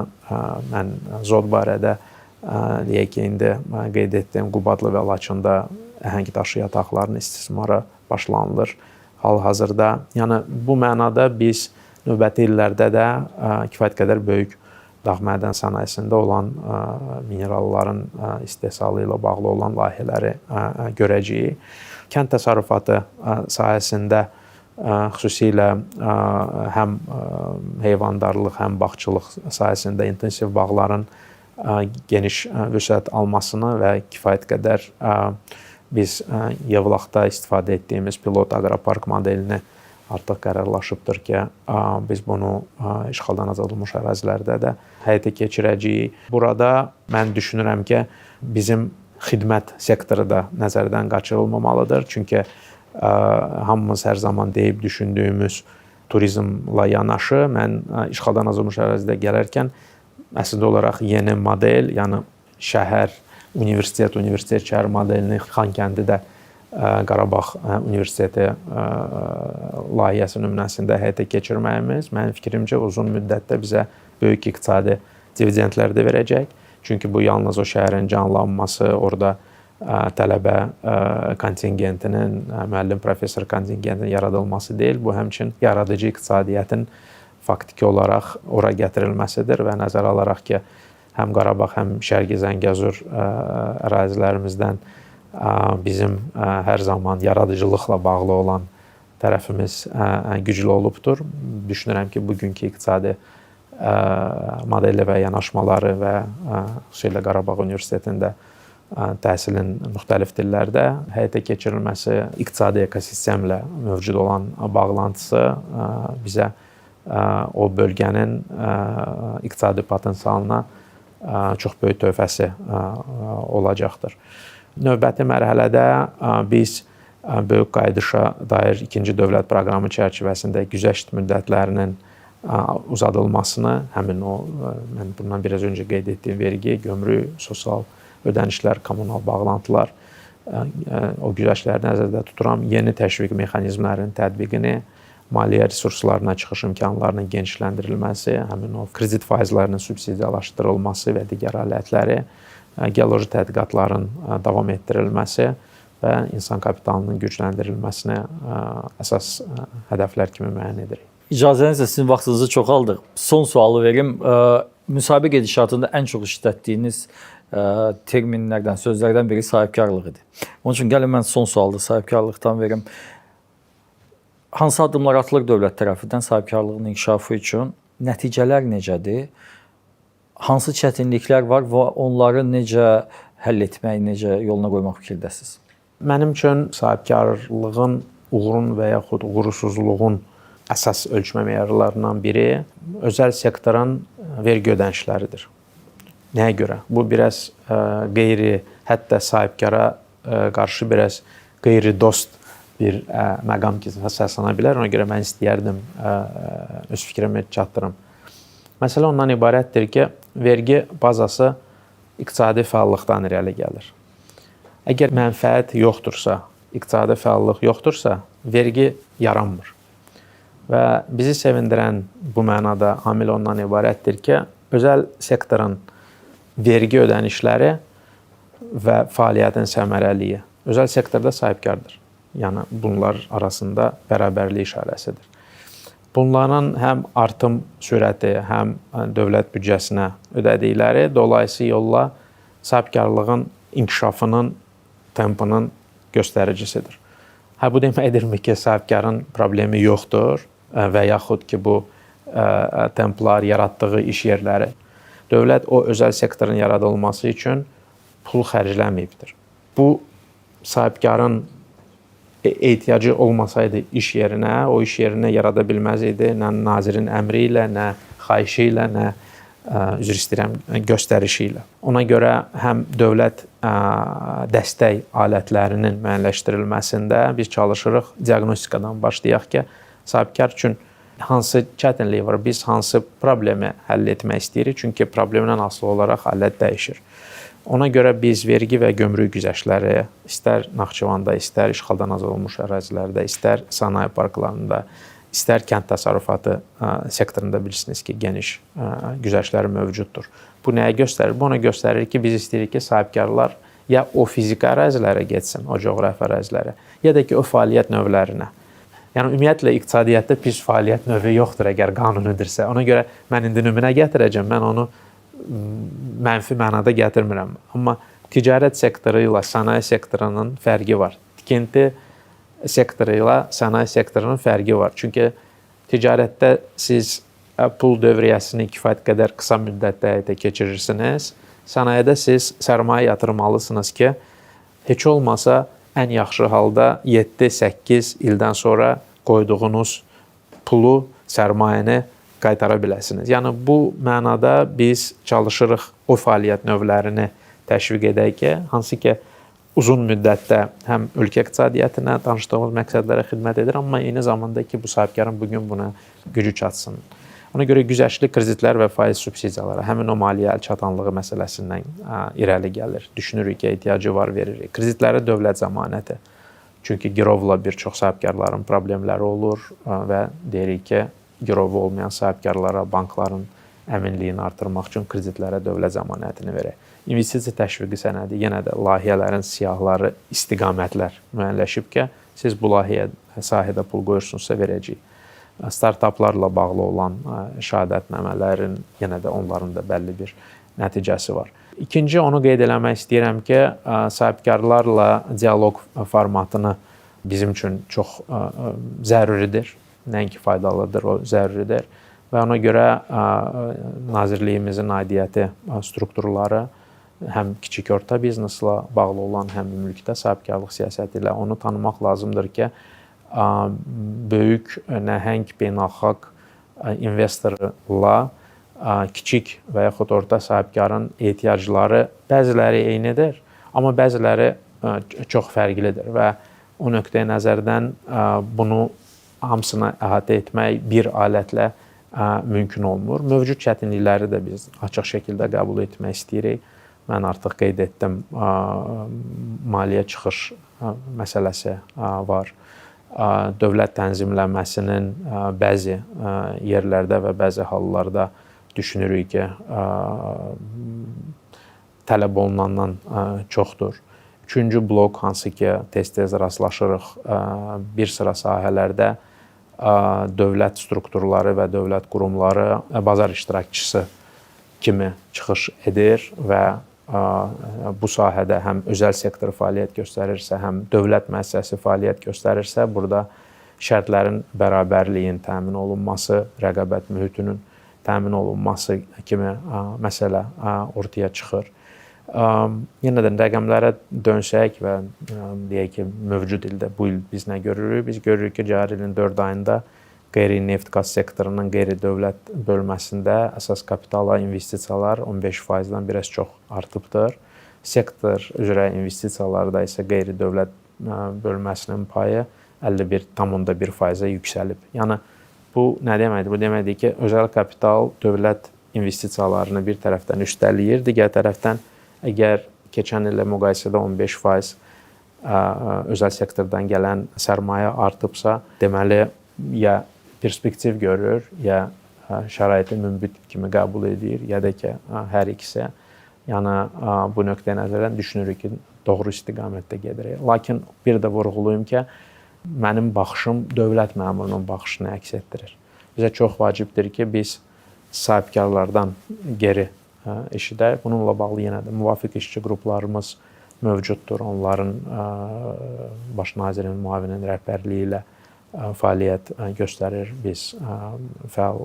mən Zod barədə deyək ki, indi qeyd etdiyim Qubadlı və Laçında əhəngdaşı yataqlarının istismarı başlanılır hal-hazırda. Yəni bu mənada biz növbəti illərdə də kifayət qədər böyük dağ mədən sənayesində olan mineralların istehsalı ilə bağlı olan layihələri görəcəyik. Kənd təsərrüfatı sahəsində xüsusilə həm heyvandarlıq, həm bağçılıq sahəsində intensiv bağların geniş vüsət almasını və kifayət qədər biz Yevlaxda istifadə etdiyimiz pilot aqropark modelini artıq qərarlaşıbdır ki, biz bunu işğaldan azad olunmuş ərazilərdə də həyata keçirəcəyik. Burada mən düşünürəm ki, bizim xidmət sektoru da nəzərdən qaçırılmamalıdır. Çünki hamımız hər zaman deyib düşündüyümüz turizmla yanaşı, mən işğaldan azad olunmuş ərazidə gələrkən əslində olaraq yeni model, yəni şəhər, universitet şəhər modelini Xankəndidə Qarabağ Universiteti layihəsi nümunəsində həyata keçirməyimiz mənim fikrimcə uzun müddətdə bizə böyük iqtisadi dividendlər də verəcək. Çünki bu yalnız o şəhərin canlanması, orada tələbə kontingentinin, müəllim professor kontingentinin yaradılması deyil, bu həmçinin yaradıcı iqtisadiyyatın faktiki olaraq ora gətirilməsidir və nəzərə alaraq ki, həm Qarabağ, həm Şərqi Zəngəzur ərazilərimizdən bizim hər zaman yaradıcılıqla bağlı olan tərəfimiz güclü olubdur. Düşünürəm ki, bugünkü iqtisadi modeli və yanaşmaları və xüsusilə Qarabağ Universitetində təhsilin müxtəlif dillərdə həyata keçirilməsi, iqtisadi ekosistemlə mövcud olan bağlantısı bizə o bölgənin iqtisadi potensialına çox böyük töhfəsi olacaqdır. Növbəti mərhələdə biz böyük qayıdışa dair ikinci dövlət proqramı çərçivəsində güzəşt müddətlərinin uzadılmasını, həmin o mən bundan biraz öncə qeyd etdiyim vergi, gömrük, sosial ödənişlər, kommunal bağlantılar, o güzəştləri nəzərdə tuturam, yeni təşviq mexanizmlərinin tətbiqini, maliyyə resurslarına çıxış imkanlarının genişləndirilməsi, həmin o kredit faizlərinin subsidiyalaşdırılması və digər alətləri, geoloji tədqiqatların davam etdirilməsi və insan kapitalının gücləndirilməsinə əsas hədəflər kimi müəyyən edirik. İcazənizlə sizin vaxtınızı çox aldıq. Son sualı verim. Müsahibə gedişatında ən çox işlətdiyiniz terminlərdən, sözlərdən biri sahibkarlıq idi. Onun üçün gəlin mən son sualda sahibkarlıqdan verim. Hansı addımlar atılır dövlət tərəfindən sahibkarlığın inkişafı üçün? Nəticələr necədir? Hansı çətinliklər var və onları necə həll etmək, necə yoluna qoymaq fikirdəsiniz? Mənim üçün sahibkarlığın uğurun və yaxud uğursuzluğun əsas ölçmə meyarlarından biri özəl sektorun vergi ödənişləridir. Nəyə görə? Bu biraz hətta sahibkara qarşı biraz qeyri-dost bir məqam kimi səslənə bilər. Ona görə mən istəyərdim öz fikrimi çatdırım. Məsələ ondan ibarətdir ki, vergi bazası iqtisadi fəallıqdan irəli gəlir. Əgər mənfəət yoxdursa, iqtisadi fəallıq yoxdursa, vergi yaranmır. Və bizi sevindirən bu mənada amil ondan ibarətdir ki, özəl sektorun vergi ödənişləri və fəaliyyətin səmərəliyi özəl sektorda sahibkardır. Yəni bunlar arasında bərabərlik işarəsidir. Bunların həm artım sürəti, həm dövlət büdcəsinə ödədikləri dolayısıyla yolla sahibkarlığın inkişafının tempinin göstəricisidir. Bu deməkdirmi ki, sahibkarın problemi yoxdur və yaxud ki, bu templar yaratdığı iş yerləri. Dövlət o özəl sektorun yaradılması üçün pul xərcləməyibdir. Bu sahibkarın ehtiyacı olmasaydı iş yerinə, o iş yerinə yarada bilməz idi. Nə nazirin əmri ilə, nə xahişi ilə, nə üzr istəyirəm, göstərişi ilə. Ona görə həm dövlət dəstək alətlərinin müəyyənləşdirilməsində biz çalışırıq, diaqnostikadan başlayaq ki, sahibkar üçün hansı çətinlik var, biz hansı problemi həll etmək istəyirik, çünki problemdən asılı olaraq alət dəyişir. Ona görə biz vergi və gömrük güzəştləri istər Naxçıvanda, istər işğaldan azad olunmuş ərazilərdə, istər sənaye parklarında, istər kənd təsərrüfatı sektorunda bilirsiniz ki, geniş güzəştləri mövcuddur. Bu nəyə göstərir? Bu ona göstərir ki, biz istəyirik ki, sahibkarlar ya o fiziki ərazilərə getsin, o coğrafi ərazilərə, ya da ki, o fəaliyyət növlərinə. Yəni, ümumiyyətlə, iqtisadiyyatda pis fəaliyyət növü yoxdur əgər qanunidirsə. Ona görə mən indi nümunə gətirəcəm, mən onu mənfi mənada gətirmirəm. Amma ticarət sektoru ilə sənaye sektorunun fərqi var. Tikinti sektoru ilə sənaye sektorunun fərqi var. Çünki ticarətdə siz pul dövriyyəsini kifayət qədər qısa müddətdə həyata keçirirsiniz. Sənayədə siz sərmayə yatırmalısınız ki, heç olmasa ən yaxşı halda 7-8 ildən sonra qoyduğunuz pulu, sərmayəni qaytara biləsiniz. Yəni, bu mənada biz çalışırıq o fəaliyyət növlərini təşviq edək ki, hansı ki, uzun müddətdə həm ölkə iqtisadiyyatına danışdığımız məqsədlərə xidmət edir, amma eyni zamanda ki, bu sahibkarın bugün buna gücü çatsın. Ona görə güzəştli kreditlər və faiz subsidiyaları həmin o maliyyə əlçatanlığı məsələsindən irəli gəlir. Düşünürük ki, ehtiyacı var, veririk. Kreditlərə dövlət zəmanəti. Çünki girovla bir çox sahibkarların problemləri olur və deyirik ki, girovu olmayan sahibkarlara bankların əminliyini artırmaq üçün kreditlərə dövlət zəmanətini verək. İnvestisiya təşviqi sənədi yenə də layihələrin siyahıları, istiqamətlər müəyyənləşib ki, siz bu sahədə pul qoyursunuzsa verəcəyik. Startaplarla bağlı olan şəhadətnamələrin yenə də onların da bəlli bir nəticəsi var. İkinci, onu qeyd eləmək istəyirəm ki, sahibkarlarla dialoq formatını bizim üçün çox zəruridir. Nəinki faydalıdır, o zəruridir. Və ona görə Nazirliyimizin aidiyyəti strukturları həm kiçik orta bizneslə bağlı olan, həm ümumilikdə sahibkarlıq siyasəti ilə onu tanımaq lazımdır ki, böyük nəhəng beynəlxalq investorla kiçik və yaxud orta sahibkarın ehtiyacları bəziləri eynidir, amma bəziləri çox fərqlidir və o nöqteyi nəzərdən bunu hamısını əhatə etmək bir alətlə mümkün olmur. Mövcud çətinlikləri də biz açıq şəkildə qəbul etmək istəyirik. Mən artıq qeyd etdim, maliyyə çıxış məsələsi var. Dövlət tənzimlənməsinin bəzi yerlərdə və bəzi hallarda düşünürük ki, tələb olunandan çoxdur. Üçüncü blok, hansı ki, tez-tez rastlaşırıq, bir sıra sahələrdə dövlət strukturları və dövlət qurumları bazar iştirakçısı kimi çıxış edir və bu sahədə həm özəl sektor fəaliyyət göstərirsə, həm dövlət müəssisəsi fəaliyyət göstərirsə, burada şərtlərin bərabərliyin təmin olunması, rəqabət mühitinin təmin olunması kimi məsələ ortaya çıxır. Yenə də rəqəmlərə dönsək və deyək ki, mövcud ildə bu il biz nə görürük? Biz görürük ki, cari ilin 4 ayında qeyri-neft-qaz sektorunun qeyri-dövlət bölməsində əsas kapitala investisiyalar 15%-dən biraz çox artıbdır. Sektor üzrə investisiyalarda isə qeyri-dövlət bölməsinin payı 51,1%-ə yüksəlib. Yəni bu nə deməkdir? Bu deməkdir ki, özəl kapital dövlət investisiyalarını bir tərəfdən üstələyir, digər tərəfdən əgər keçən illə müqayisədə 15% özəl sektordan gələn sərmayə artıbsa, deməli ya perspektiv görür, ya şəraiti münbit kimi qəbul edir, ya da ki, hər ikisi. Yəni bu nöqteyi nəzərdən düşünürük ki, doğru istiqamətdə gedirik. Lakin bir də vurğulayım ki, mənim baxışım dövlət məmurunun baxışını əks etdirir. Bizə çox vacibdir ki, biz sahibkarlardan geri eşidək. Bununla bağlı yenə də müvafiq işçi qruplarımız mövcuddur. Onların baş nazirin, müavinin rəhbərliyi ilə fəaliyyət göstərir. Biz fəal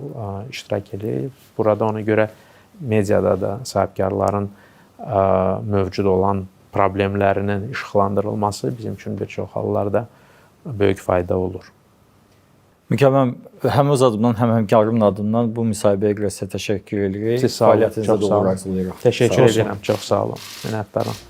iştirak edirik. Burada ona görə mediada da sahibkarların mövcud olan problemlərinin işıqlandırılması bizim üçün bir çox hallarda böyük fayda olur. Mükəmməl, həm öz adımdan, həm həmkarımın adından bu müsahibəyə görə sizə təşəkkür edirik. Siz sağ olun, Fəaliyyətinizə çox sağ olun. arzulayırıq. Təşəkkür edirəm, çox sağ olun. Minnətdaram.